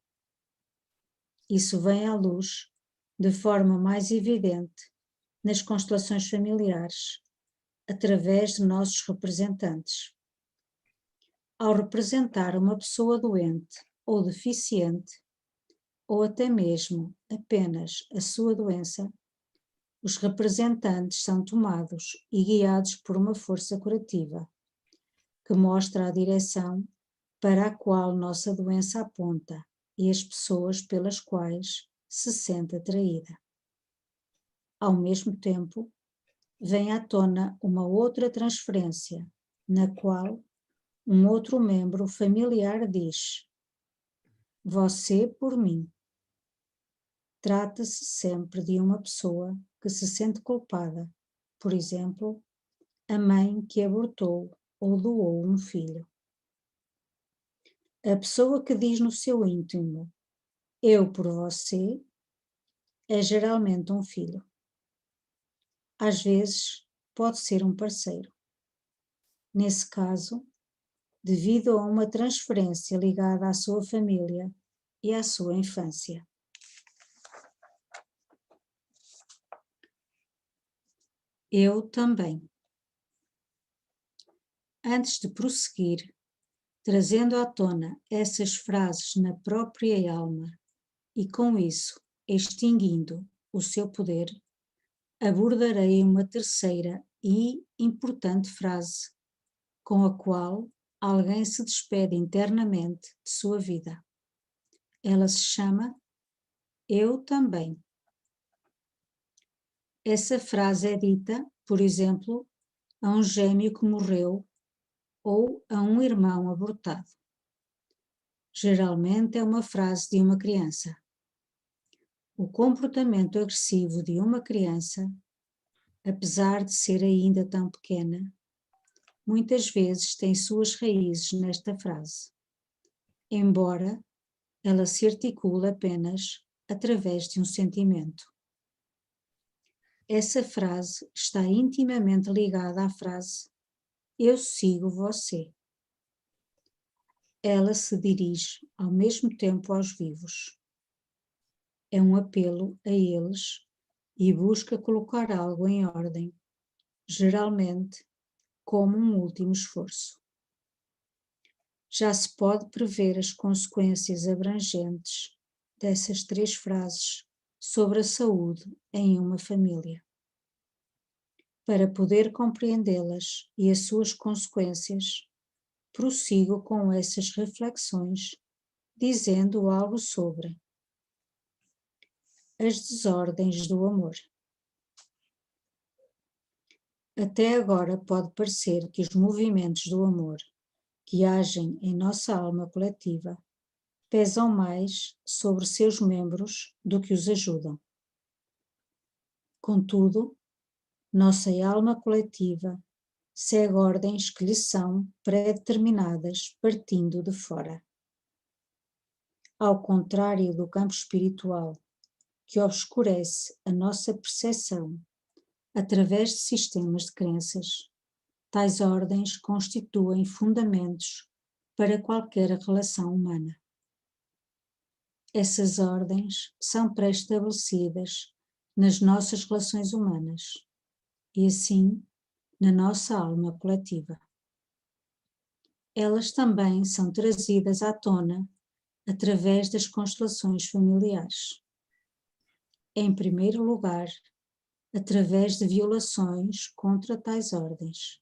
Isso vem à luz de forma mais evidente nas constelações familiares, através de nossos representantes. Ao representar uma pessoa doente ou deficiente, ou até mesmo apenas a sua doença, os representantes são tomados e guiados por uma força curativa, que mostra a direção para a qual nossa doença aponta e as pessoas pelas quais se sente atraída. Ao mesmo tempo, vem à tona uma outra transferência, na qual um outro membro familiar diz: Você por mim. Trata-se sempre de uma pessoa que se sente culpada, por exemplo, a mãe que abortou ou doou um filho. A pessoa que diz no seu íntimo, eu por você, é geralmente um filho. Às vezes, pode ser um parceiro. Nesse caso, devido a uma transferência ligada à sua família e à sua infância. Eu também. Antes de prosseguir, trazendo à tona essas frases na própria alma e com isso extinguindo o seu poder, abordarei uma terceira e importante frase com a qual alguém se despede internamente de sua vida. Ela se chama Eu também. Essa frase é dita, por exemplo, a um gêmeo que morreu ou a um irmão abortado. Geralmente é uma frase de uma criança. O comportamento agressivo de uma criança, apesar de ser ainda tão pequena, muitas vezes tem suas raízes nesta frase, embora ela se articule apenas através de um sentimento. Essa frase está intimamente ligada à frase Eu sigo você. Ela se dirige ao mesmo tempo aos vivos. É um apelo a eles e busca colocar algo em ordem, geralmente como um último esforço. Já se pode prever as consequências abrangentes dessas 3 frases sobre a saúde em uma família. Para poder compreendê-las e as suas consequências, prossigo com essas reflexões, dizendo algo sobre as desordens do amor. Até agora pode parecer que os movimentos do amor que agem em nossa alma coletiva pesam mais sobre seus membros do que os ajudam. Contudo, nossa alma coletiva segue ordens que lhe são pré-determinadas partindo de fora. Ao contrário do campo espiritual, que obscurece a nossa percepção através de sistemas de crenças, tais ordens constituem fundamentos para qualquer relação humana. Essas ordens são pré-estabelecidas nas nossas relações humanas e, assim, na nossa alma coletiva. Elas também são trazidas à tona através das constelações familiares. Em primeiro lugar, através de violações contra tais ordens,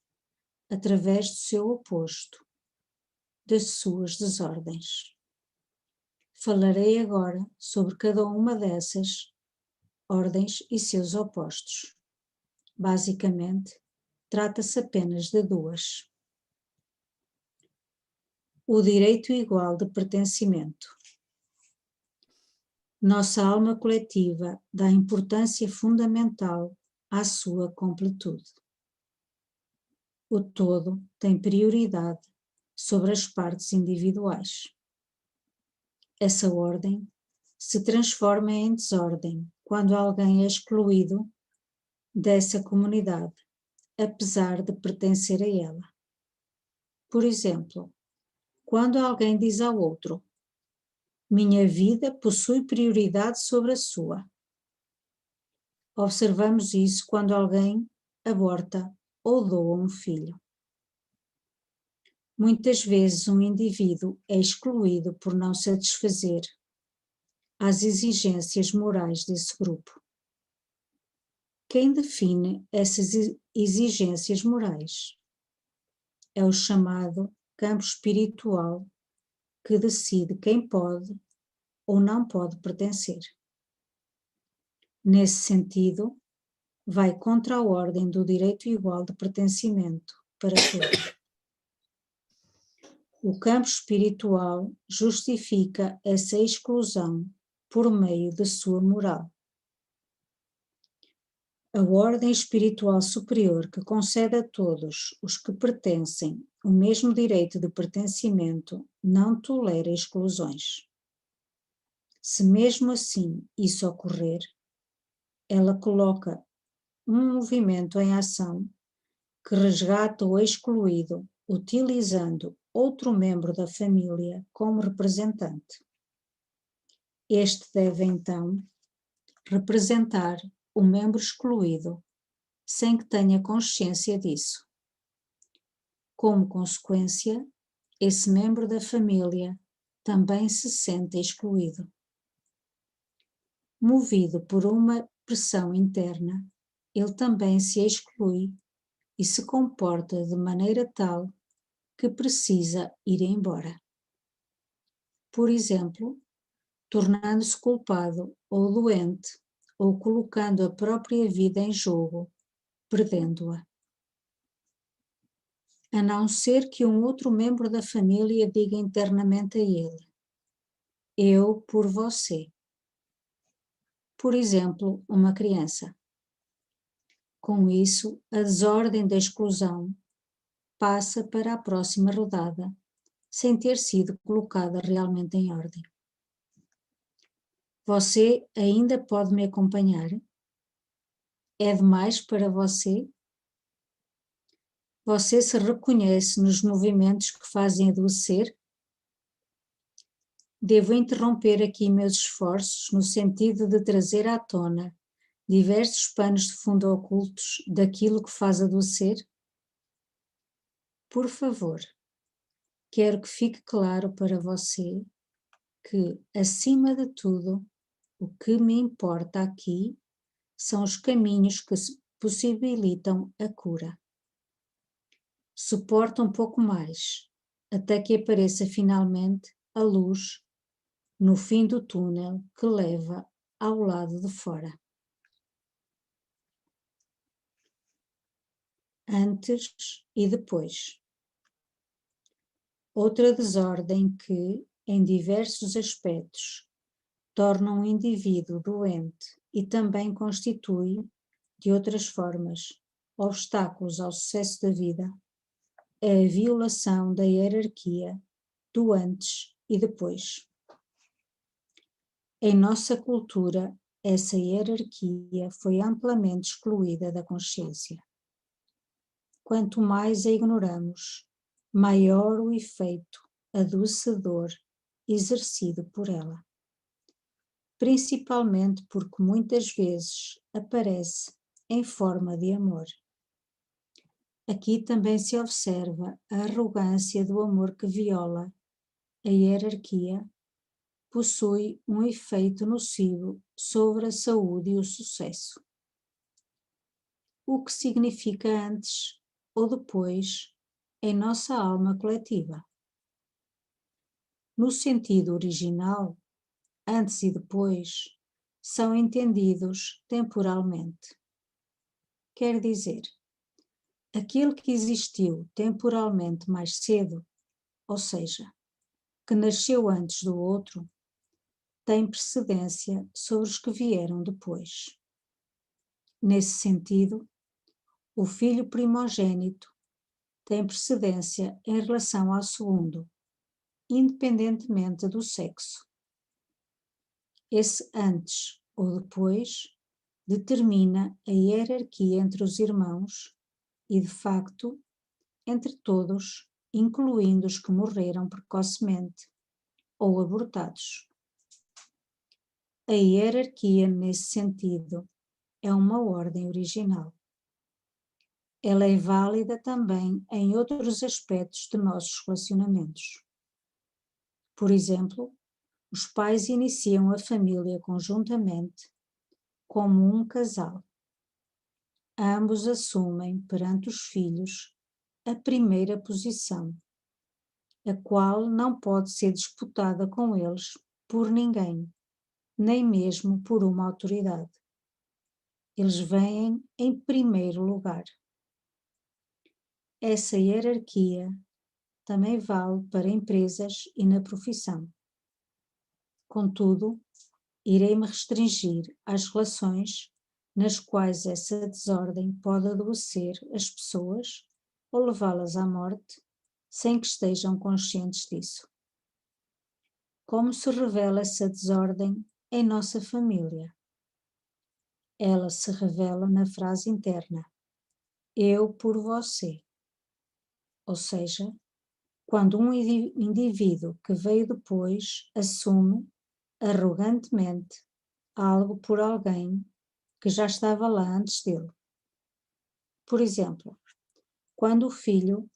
através do seu oposto, das suas desordens. Falarei agora sobre cada uma dessas ordens e seus opostos. Basicamente, trata-se apenas de 2. O direito igual de pertencimento. Nossa alma coletiva dá importância fundamental à sua completude. O todo tem prioridade sobre as partes individuais. Essa ordem se transforma em desordem quando alguém é excluído dessa comunidade, apesar de pertencer a ela. Por exemplo, quando alguém diz ao outro: minha vida possui prioridade sobre a sua. Observamos isso quando alguém aborta ou doa um filho. Muitas vezes um indivíduo é excluído por não satisfazer às exigências morais desse grupo. Quem define essas exigências morais? É o chamado campo espiritual que decide quem pode ou não pode pertencer. Nesse sentido, vai contra a ordem do direito igual de pertencimento para todos. O campo espiritual justifica essa exclusão por meio de sua moral. A ordem espiritual superior que concede a todos os que pertencem o mesmo direito de pertencimento não tolera exclusões. Se mesmo assim isso ocorrer, ela coloca um movimento em ação que resgata o excluído, utilizando outro membro da família como representante. Este deve então representar o membro excluído, sem que tenha consciência disso. Como consequência, esse membro da família também se sente excluído. Movido por uma pressão interna, ele também se exclui e se comporta de maneira tal que precisa ir embora. Por exemplo, tornando-se culpado ou doente, ou colocando a própria vida em jogo, perdendo-a. A não ser que um outro membro da família diga internamente a ele: eu por você. Por exemplo, uma criança. Com isso, a desordem da exclusão passa para a próxima rodada, sem ter sido colocada realmente em ordem. Você ainda pode me acompanhar? É demais para você? Você se reconhece nos movimentos que fazem adoecer? Devo interromper aqui meus esforços no sentido de trazer à tona diversos panos de fundo ocultos daquilo que faz adoecer? Por favor, quero que fique claro para você que, acima de tudo, o que me importa aqui são os caminhos que possibilitam a cura. Suporta um pouco mais, até que apareça finalmente a luz no fim do túnel que leva ao lado de fora. Antes e depois. Outra desordem que, em diversos aspectos, torna um indivíduo doente e também constitui, de outras formas, obstáculos ao sucesso da vida, é a violação da hierarquia do antes e depois. Em nossa cultura, essa hierarquia foi amplamente excluída da consciência. Quanto mais a ignoramos, maior o efeito adoecedor exercido por ela. Principalmente porque muitas vezes aparece em forma de amor. Aqui também se observa a arrogância do amor que viola a hierarquia, possui um efeito nocivo sobre a saúde e o sucesso. O que significa antes ou depois em nossa alma coletiva. No sentido original, antes e depois são entendidos temporalmente. Quer dizer, aquele que existiu temporalmente mais cedo, ou seja, que nasceu antes do outro, tem precedência sobre os que vieram depois. Nesse sentido, o filho primogênito tem precedência em relação ao segundo, independentemente do sexo. Esse antes ou depois determina a hierarquia entre os irmãos e, de facto, entre todos, incluindo os que morreram precocemente ou abortados. A hierarquia, nesse sentido, é uma ordem original. Ela é válida também em outros aspectos de nossos relacionamentos. Por exemplo, os pais iniciam a família conjuntamente como um casal. Ambos assumem perante os filhos a primeira posição, a qual não pode ser disputada com eles por ninguém, nem mesmo por uma autoridade. Eles vêm em primeiro lugar. Essa hierarquia também vale para empresas e na profissão. Contudo, irei-me restringir às relações nas quais essa desordem pode adoecer as pessoas ou levá-las à morte sem que estejam conscientes disso. Como se revela essa desordem em nossa família? Ela se revela na frase interna: eu por você. Ou seja, quando um indivíduo que veio depois assume arrogantemente algo por alguém que já estava lá antes dele. Por exemplo, quando o filho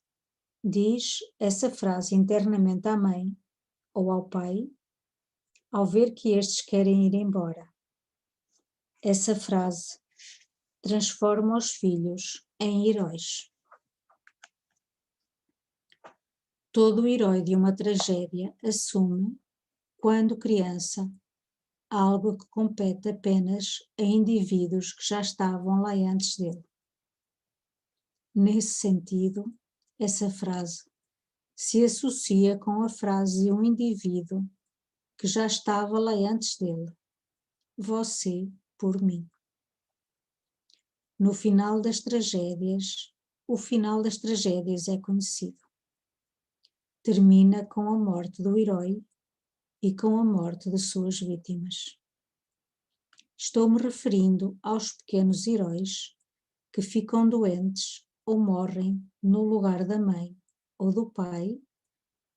diz essa frase internamente à mãe ou ao pai, ao ver que estes querem ir embora. Essa frase transforma os filhos em heróis. Todo herói de uma tragédia assume, quando criança, algo que compete apenas a indivíduos que já estavam lá antes dele. Nesse sentido, essa frase se associa com a frase de um indivíduo que já estava lá antes dele: você por mim. No final das tragédias, o final das tragédias é conhecido. Termina com a morte do herói e com a morte de suas vítimas. Estou-me referindo aos pequenos heróis que ficam doentes ou morrem no lugar da mãe ou do pai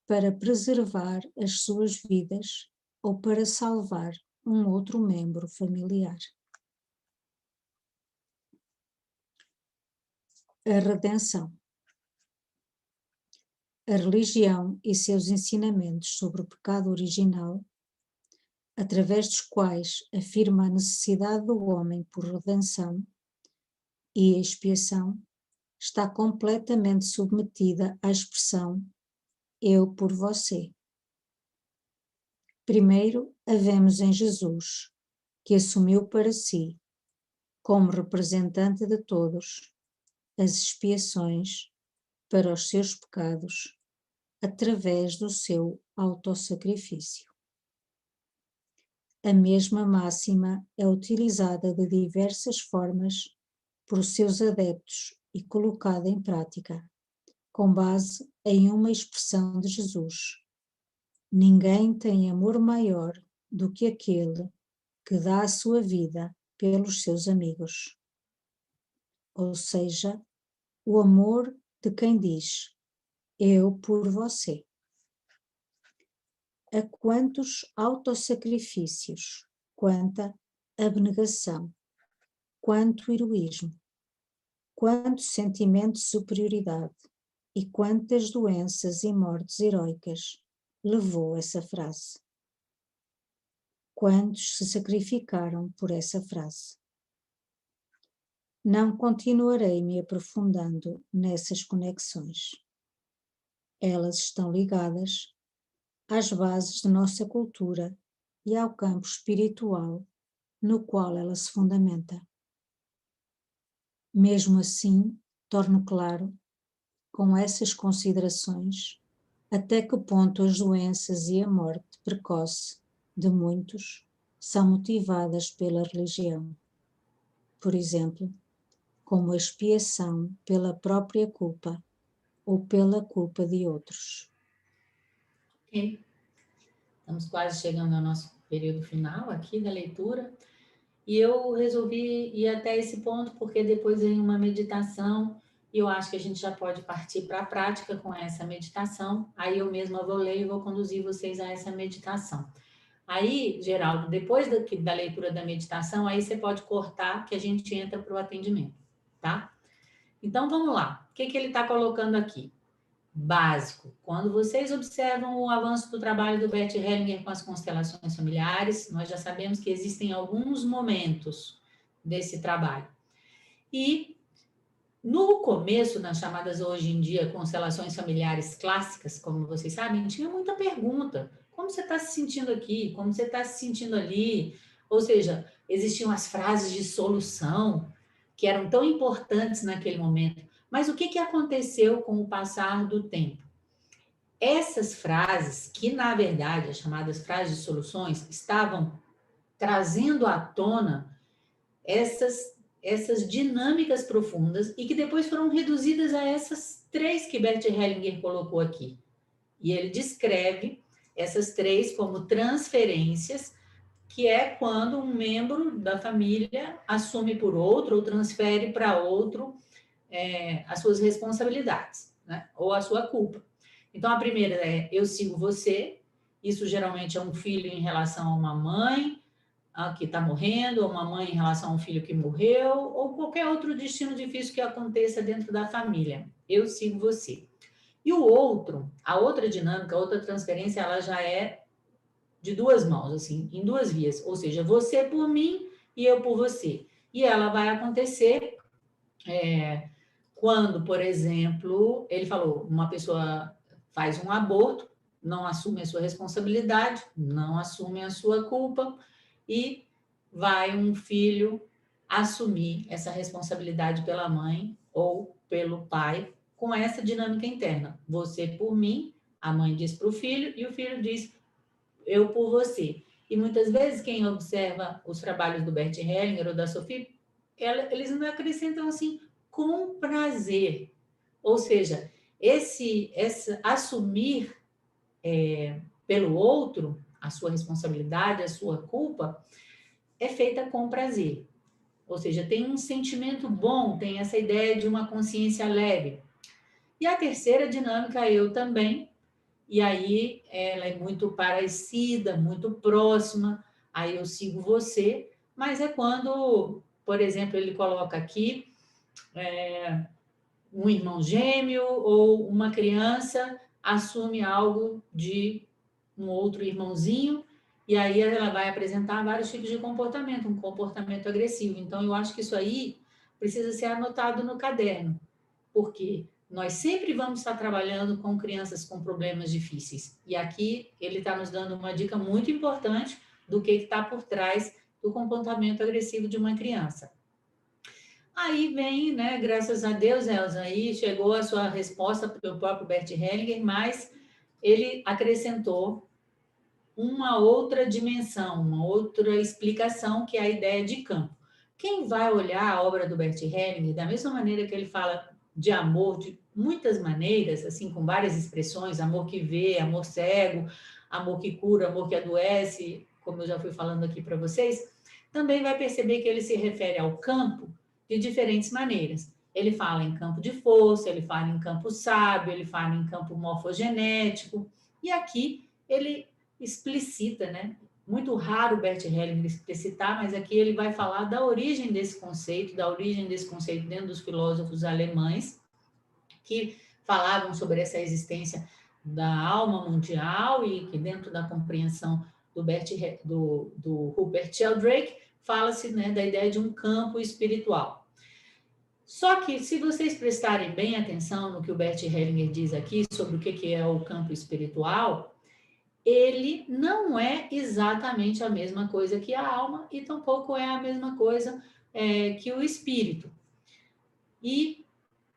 para preservar as suas vidas ou para salvar um outro membro familiar. A redenção. A religião e seus ensinamentos sobre o pecado original, através dos quais afirma a necessidade do homem por redenção e expiação, está completamente submetida à expressão eu por você. Primeiro, a vemos em Jesus, que assumiu para si, como representante de todos, as expiações para os seus pecados, através do seu autossacrifício. A mesma máxima é utilizada de diversas formas por seus adeptos e colocada em prática, com base em uma expressão de Jesus: ninguém tem amor maior do que aquele que dá a sua vida pelos seus amigos. Ou seja, o amor de quem diz: eu por você. A quantos autossacrifícios, quanta abnegação, quanto heroísmo, quanto sentimento de superioridade e quantas doenças e mortes heroicas levou essa frase. Quantos se sacrificaram por essa frase? Não continuarei me aprofundando nessas conexões. Elas estão ligadas às bases de nossa cultura e ao campo espiritual no qual ela se fundamenta. Mesmo assim, torno claro, com essas considerações, até que ponto as doenças e a morte precoce de muitos são motivadas pela religião. Por exemplo, como a expiação pela própria culpa ou pela culpa de outros. Ok. Estamos quase chegando ao nosso período final aqui da leitura. E eu resolvi ir até esse ponto porque depois vem uma meditação e eu acho que a gente já pode partir para a prática com essa meditação. Aí eu mesma vou ler e vou conduzir vocês a essa meditação. Aí, Geraldo, depois da leitura da meditação, aí você pode cortar que a gente entra para o atendimento, tá? Então, vamos lá. O que ele está colocando aqui? Básico. Quando vocês observam o avanço do trabalho do Bert Hellinger com as constelações familiares, nós já sabemos que existem alguns momentos desse trabalho. E no começo, nas chamadas hoje em dia constelações familiares clássicas, como vocês sabem, tinha muita pergunta. Como você está se sentindo aqui? Como você está se sentindo ali? Ou seja, existiam as frases de solução que eram tão importantes naquele momento. Mas o que aconteceu com o passar do tempo? Essas frases, que na verdade, as chamadas frases de soluções, estavam trazendo à tona essas dinâmicas profundas e que depois foram reduzidas a essas três que Bert Hellinger colocou aqui. E ele descreve essas três como transferências, que é quando um membro da família assume por outro ou transfere para outro as suas responsabilidades, né? Ou a sua culpa. Então, a primeira é eu sigo você. Isso geralmente é um filho em relação a uma mãe que está morrendo, ou uma mãe em relação a um filho que morreu, ou qualquer outro destino difícil que aconteça dentro da família. Eu sigo você. E o outro, a outra dinâmica, a outra transferência, ela já é de duas mãos, assim, em duas vias. Ou seja, você por mim e eu por você. E ela vai acontecer quando, por exemplo, ele falou, uma pessoa faz um aborto, não assume a sua responsabilidade, não assume a sua culpa, e vai um filho assumir essa responsabilidade pela mãe ou pelo pai, com essa dinâmica interna. Você por mim, a mãe diz para o filho, e o filho diz, eu por você. E muitas vezes quem observa os trabalhos do Bert Hellinger ou da Sophie, eles não acrescentam assim, com prazer. Ou seja, esse assumir pelo outro a sua responsabilidade, a sua culpa, é feita com prazer. Ou seja, tem um sentimento bom, tem essa ideia de uma consciência leve. E a terceira dinâmica, eu também, e aí ela é muito parecida, muito próxima, aí eu sigo você, mas é quando, por exemplo, ele coloca aqui um irmão gêmeo ou uma criança assume algo de um outro irmãozinho, e aí ela vai apresentar vários tipos de comportamento, um comportamento agressivo. Então, eu acho que isso aí precisa ser anotado no caderno, porque nós sempre vamos estar trabalhando com crianças com problemas difíceis. E aqui ele está nos dando uma dica muito importante do que está por trás do comportamento agressivo de uma criança. Aí vem, né, graças a Deus, Elza, aí chegou a sua resposta pelo próprio Bert Hellinger, mas ele acrescentou uma outra dimensão, uma outra explicação, que é a ideia de campo. Quem vai olhar a obra do Bert Hellinger, da mesma maneira que ele fala de amor, de muitas maneiras, assim, com várias expressões, amor que vê, amor cego, amor que cura, amor que adoece, como eu já fui falando aqui para vocês, também vai perceber que ele se refere ao campo de diferentes maneiras. Ele fala em campo de força, ele fala em campo sábio, ele fala em campo morfogenético, e aqui ele explicita, né? Muito raro o Bert Hellinger explicitar, mas aqui ele vai falar da origem desse conceito dentro dos filósofos alemães, que falavam sobre essa existência da alma mundial, e que dentro da compreensão do Rupert Sheldrake, fala-se, né, da ideia de um campo espiritual. Só que, se vocês prestarem bem atenção no que o Bert Hellinger diz aqui sobre o que é o campo espiritual, ele não é exatamente a mesma coisa que a alma, e tampouco é a mesma coisa que o espírito. E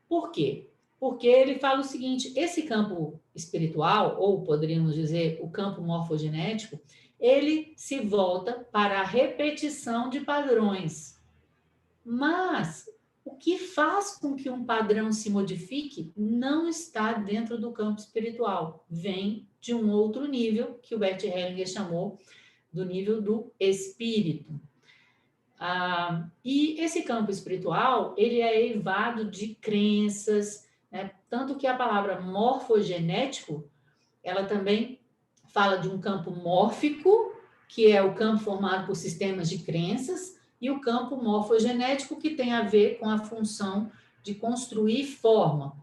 por quê? Porque ele fala o seguinte, esse campo espiritual, ou poderíamos dizer o campo morfogenético, ele se volta para a repetição de padrões. Mas o que faz com que um padrão se modifique não está dentro do campo espiritual, vem de um outro nível, que o Bert Hellinger chamou do nível do espírito. E esse campo espiritual, ele é eivado de crenças, né? Tanto que a palavra morfogenético, ela também fala de um campo mórfico, que é o campo formado por sistemas de crenças, e o campo morfogenético, que tem a ver com a função de construir forma,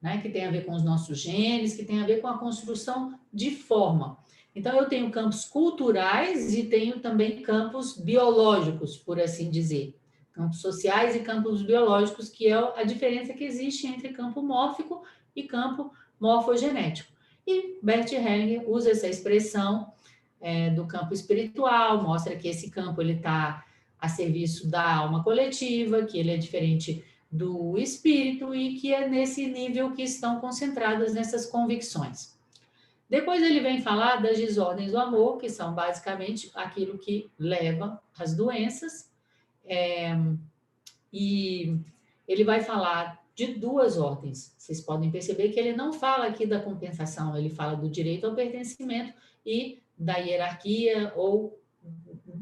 né? Que tem a ver com os nossos genes, que tem a ver com a construção de forma. Então, eu tenho campos culturais e tenho também campos biológicos, por assim dizer. Campos sociais e campos biológicos, que é a diferença que existe entre campo mórfico e campo morfogenético. E Bert Hellinger usa essa expressão do campo espiritual, mostra que esse campo está a serviço da alma coletiva, que ele é diferente do espírito e que é nesse nível que estão concentradas nessas convicções. Depois ele vem falar das desordens do amor, que são basicamente aquilo que leva às doenças, e ele vai falar de duas ordens. Vocês podem perceber que ele não fala aqui da compensação, ele fala do direito ao pertencimento e da hierarquia, ou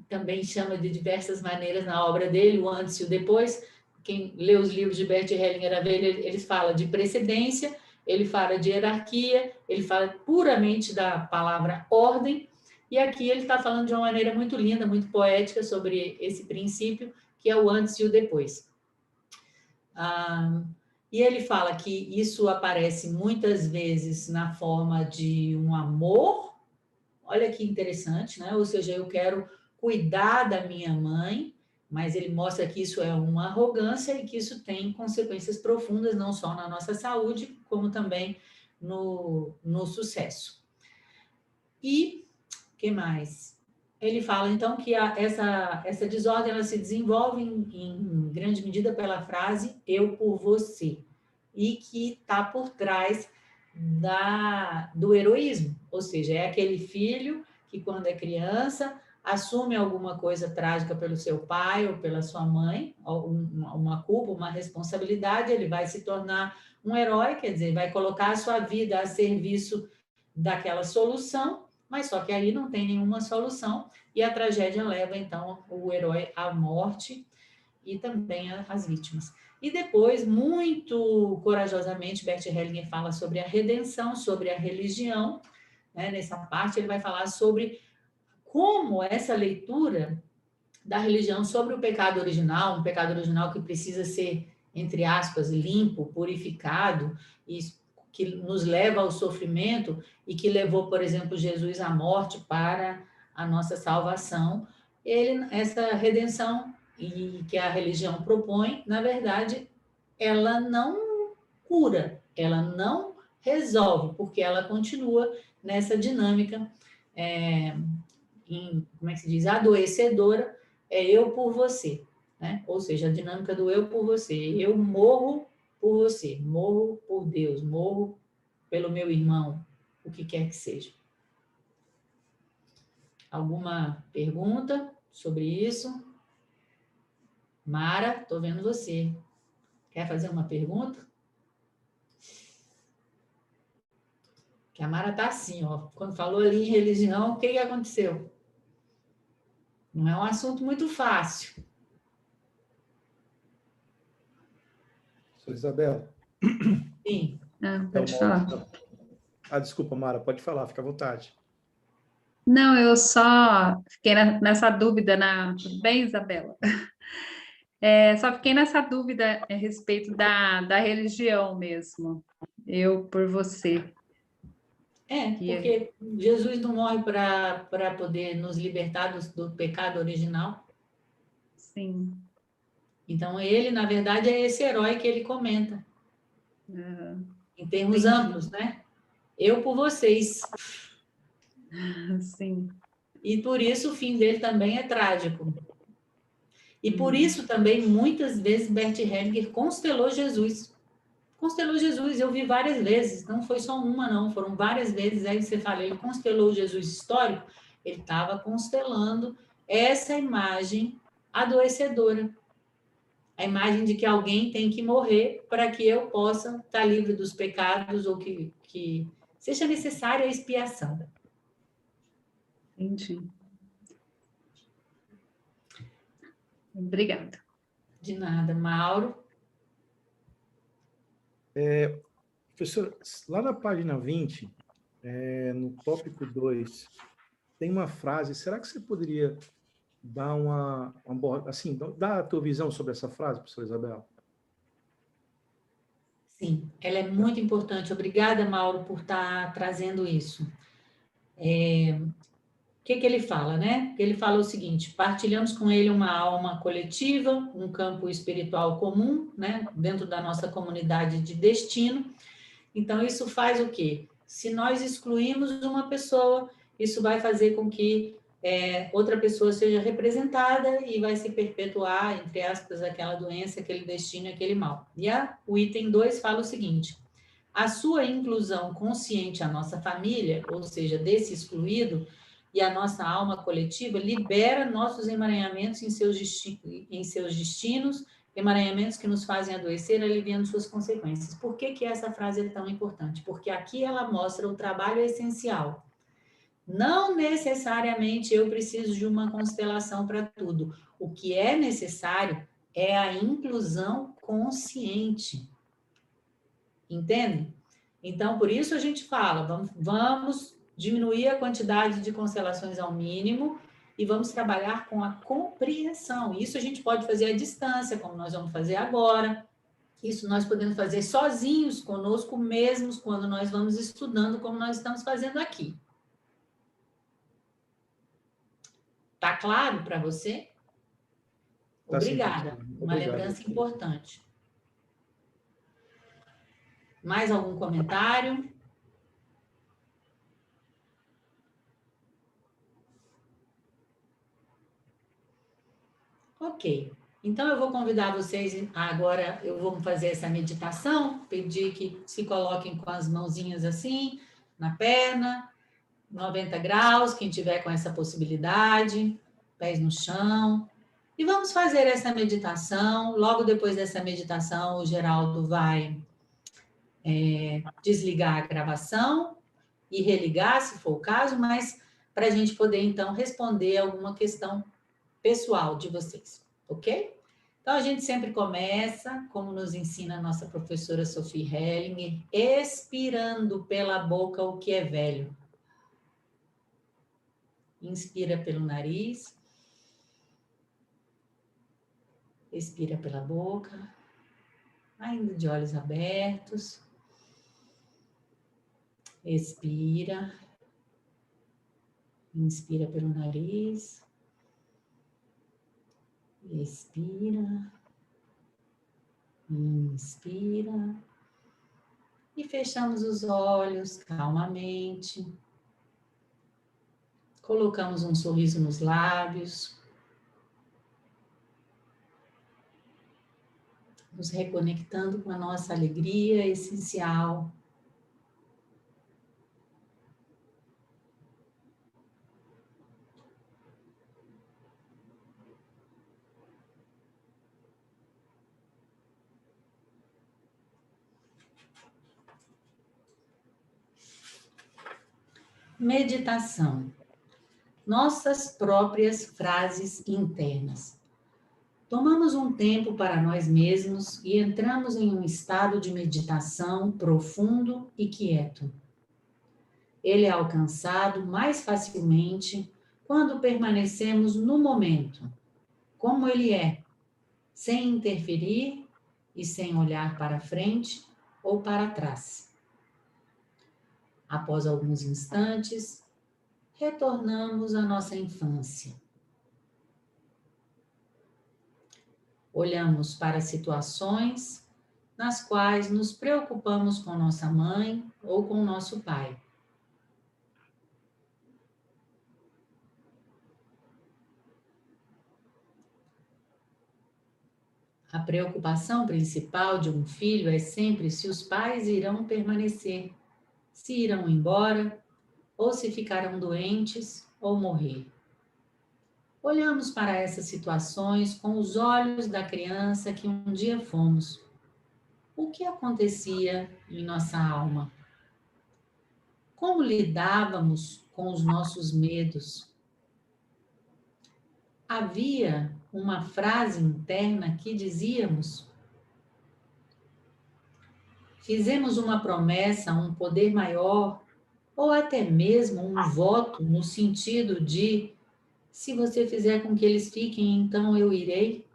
também chama de diversas maneiras na obra dele, o antes e o depois. Quem lê os livros de Bert Hellinger, ele fala de precedência, ele fala de hierarquia, ele fala puramente da palavra ordem, e aqui ele está falando de uma maneira muito linda, muito poética sobre esse princípio, que é o antes e o depois. E ele fala que isso aparece muitas vezes na forma de um amor, olha que interessante, né? Ou seja, eu quero cuidar da minha mãe, mas ele mostra que isso é uma arrogância e que isso tem consequências profundas, não só na nossa saúde, como também no sucesso. E o que mais? Ele fala, então, que essa desordem ela se desenvolve em grande medida pela frase eu por você, e que está por trás do heroísmo, ou seja, é aquele filho que, quando é criança, assume alguma coisa trágica pelo seu pai ou pela sua mãe, uma culpa, uma responsabilidade, ele vai se tornar um herói, quer dizer, vai colocar a sua vida a serviço daquela solução, mas só que aí não tem nenhuma solução, e a tragédia leva, então, o herói à morte e também as vítimas. E depois, muito corajosamente, Bert Hellinger fala sobre a redenção, sobre a religião, né? Nessa parte ele vai falar sobre como essa leitura da religião sobre o pecado original, um pecado original que precisa ser, entre aspas, limpo, purificado, e que nos leva ao sofrimento e que levou, por exemplo, Jesus à morte para a nossa salvação. Essa redenção e que a religião propõe, na verdade, ela não cura, ela não resolve, porque ela continua nessa dinâmica, como é que se diz, adoecedora, eu por você, né? Ou seja, a dinâmica do eu por você. Eu morro por você, morro por Deus, morro pelo meu irmão, o que quer que seja. Alguma pergunta sobre isso? Mara, estou vendo você. Quer fazer uma pergunta? Que a Mara está assim, ó. Quando falou ali em religião, o que aconteceu? Não é um assunto muito fácil. Sou Isabela. Sim. Pode falar. Desculpa, Mara, pode falar, fica à vontade. Não, eu só fiquei nessa dúvida Tudo bem, Isabela? Só fiquei nessa dúvida a respeito da religião mesmo. Eu por você. Porque Jesus não morre para poder nos libertar do pecado original. Sim. Então, ele, na verdade, é esse herói que ele comenta. Em termos amplos, né? Eu por vocês. Sim. E por isso o fim dele também é trágico. E por isso também, muitas vezes, Bert Hellinger constelou Jesus. Constelou Jesus, eu vi várias vezes, não foi só uma, não, foram várias vezes. Aí você fala, ele constelou Jesus histórico, ele estava constelando essa imagem adoecedora. A imagem de que alguém tem que morrer para que eu possa estar livre dos pecados ou que seja necessária a expiação. Entendi. Obrigada. De nada. Mauro? Professor, lá na página 20, no tópico 2, tem uma frase, será que você poderia dar assim, dar a tua visão sobre essa frase, professora Isabela? Sim, ela é muito importante. Obrigada, Mauro, por estar trazendo isso. O que ele fala, né? Ele fala o seguinte: partilhamos com ele uma alma coletiva, um campo espiritual comum, né? Dentro da nossa comunidade de destino. Então, isso faz o quê? Se nós excluímos uma pessoa, isso vai fazer com que outra pessoa seja representada e vai se perpetuar, entre aspas, aquela doença, aquele destino, aquele mal. E o item 2 fala o seguinte: a sua inclusão consciente à nossa família, ou seja, desse excluído, e a nossa alma coletiva, libera nossos emaranhamentos em seus destinos, emaranhamentos que nos fazem adoecer, aliviando suas consequências. Por que essa frase é tão importante? Porque aqui ela mostra o trabalho essencial. Não necessariamente eu preciso de uma constelação para tudo. O que é necessário é a inclusão consciente. Entende? Então, por isso a gente fala, vamos diminuir a quantidade de constelações ao mínimo e vamos trabalhar com a compreensão. Isso a gente pode fazer à distância, como nós vamos fazer agora. Isso nós podemos fazer sozinhos, conosco mesmos, quando nós vamos estudando, como nós estamos fazendo aqui. Tá claro para você? Obrigada. Uma lembrança importante. Mais algum comentário? Ok. Então, eu vou convidar vocês agora, eu vou fazer essa meditação, pedir que se coloquem com as mãozinhas assim, na perna, 90 graus, quem tiver com essa possibilidade, pés no chão. E vamos fazer essa meditação. Logo depois dessa meditação, o Geraldo vai desligar a gravação e religar, se for o caso, mas para a gente poder, então, responder alguma questão pessoal de vocês, ok? Então, a gente sempre começa, como nos ensina a nossa professora Sophie Hellinger, expirando pela boca o que é velho. Inspira pelo nariz, expira pela boca, ainda de olhos abertos, expira, inspira pelo nariz, expira, inspira, e fechamos os olhos calmamente, colocamos um sorriso nos lábios, nos reconectando com a nossa alegria essencial. Meditação. Nossas próprias frases internas. Tomamos um tempo para nós mesmos e entramos em um estado de meditação profundo e quieto. Ele é alcançado mais facilmente quando permanecemos no momento, como ele é, sem interferir e sem olhar para frente ou para trás. Após alguns instantes, retornamos à nossa infância. Olhamos para situações nas quais nos preocupamos com nossa mãe ou com nosso pai. A preocupação principal de um filho é sempre se os pais irão permanecer, se irão embora, ou se ficarão doentes ou morrer. Olhamos para essas situações com os olhos da criança que um dia fomos. O que acontecia em nossa alma? Como lidávamos com os nossos medos? Havia uma frase interna que dizíamos: fizemos uma promessa a um poder maior, ou até mesmo um voto no sentido de: se você fizer com que eles fiquem, então eu irei.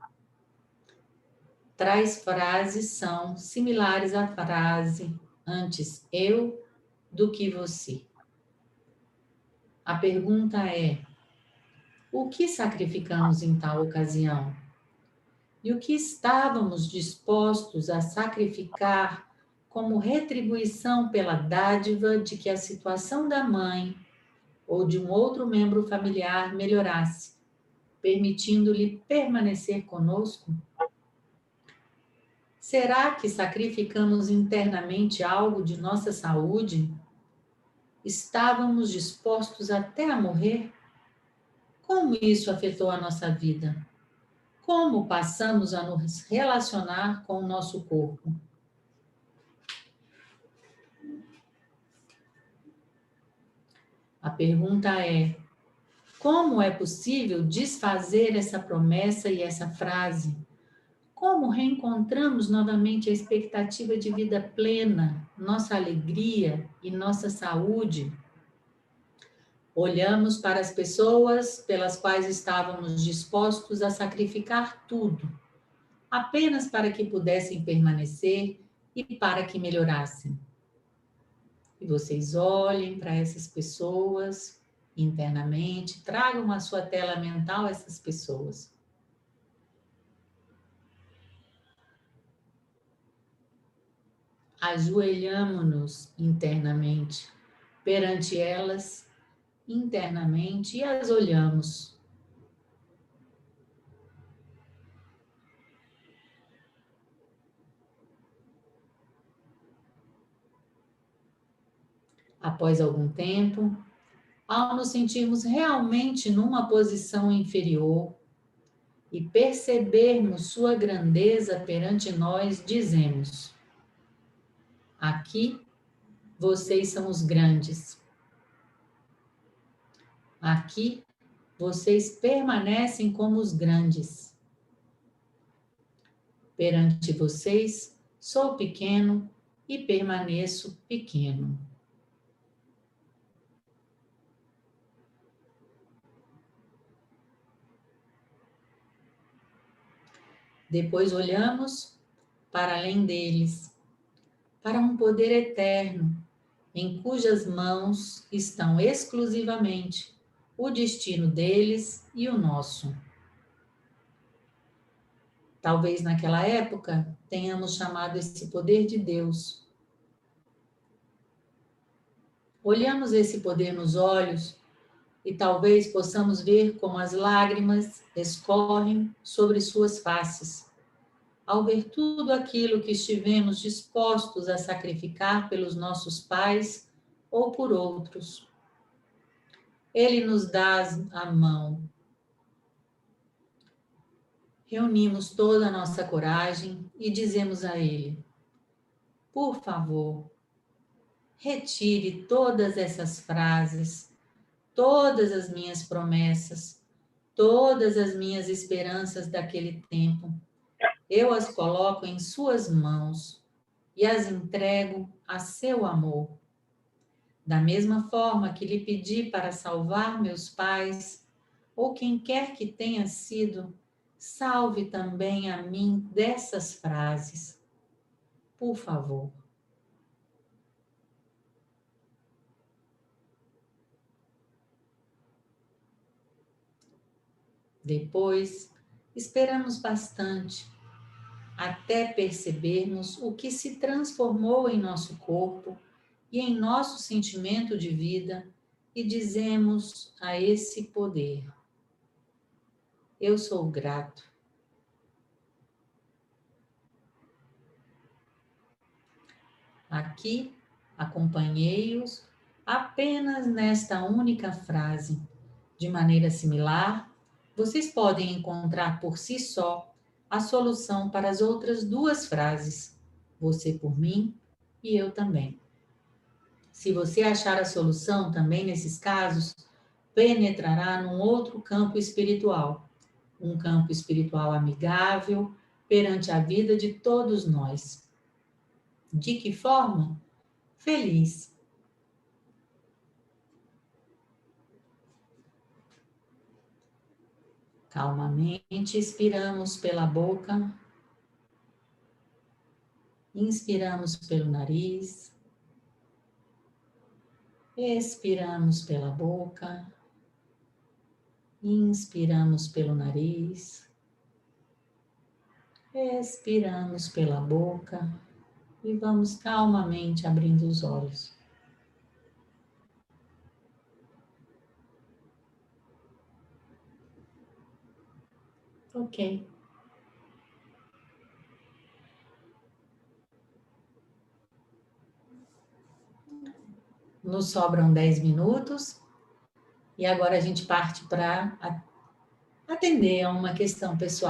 Tais frases são similares à frase antes eu do que você. A pergunta é: o que sacrificamos em tal ocasião? E o que estávamos dispostos a sacrificar como retribuição pela dádiva de que a situação da mãe ou de um outro membro familiar melhorasse, permitindo-lhe permanecer conosco? Será que sacrificamos internamente algo de nossa saúde? Estávamos dispostos até a morrer? Como isso afetou a nossa vida? Como passamos a nos relacionar com o nosso corpo? A pergunta é: como é possível desfazer essa promessa e essa frase? Como reencontramos novamente a expectativa de vida plena, nossa alegria e nossa saúde? Olhamos para as pessoas pelas quais estávamos dispostos a sacrificar tudo, apenas para que pudessem permanecer e para que melhorassem. E vocês olhem para essas pessoas internamente, tragam à sua tela mental essas pessoas. Ajoelhamo-nos internamente perante elas, internamente, e as olhamos. Após algum tempo, ao nos sentirmos realmente numa posição inferior e percebermos sua grandeza perante nós, dizemos: aqui vocês são os grandes. Aqui vocês permanecem como os grandes. Perante vocês sou pequeno e permaneço pequeno. Depois olhamos para além deles, para um poder eterno, em cujas mãos estão exclusivamente o destino deles e o nosso. Talvez naquela época tenhamos chamado esse poder de Deus. Olhamos esse poder nos olhos e talvez possamos ver como as lágrimas escorrem sobre suas faces, ao ver tudo aquilo que estivemos dispostos a sacrificar pelos nossos pais ou por outros. Ele nos dá a mão. Reunimos toda a nossa coragem e dizemos a ele: por favor, retire todas essas frases, todas as minhas promessas, todas as minhas esperanças daquele tempo. Eu as coloco em suas mãos e as entrego a seu amor. Da mesma forma que lhe pedi para salvar meus pais, ou quem quer que tenha sido, salve também a mim dessas frases. Por favor. Depois, esperamos bastante, até percebermos o que se transformou em nosso corpo e em nosso sentimento de vida, e dizemos a esse poder: eu sou grato. Aqui, acompanhei-os apenas nesta única frase. De maneira similar, vocês podem encontrar por si só a solução para as outras duas frases: você por mim e eu também. Se você achar a solução também nesses casos, penetrará num outro campo espiritual, um campo espiritual amigável perante a vida de todos nós. De que forma? Feliz. Calmamente expiramos pela boca, inspiramos pelo nariz, expiramos pela boca, inspiramos pelo nariz, expiramos pela boca e vamos calmamente abrindo os olhos. Ok. Nos sobram 10 minutos e agora a gente parte para atender a uma questão pessoal.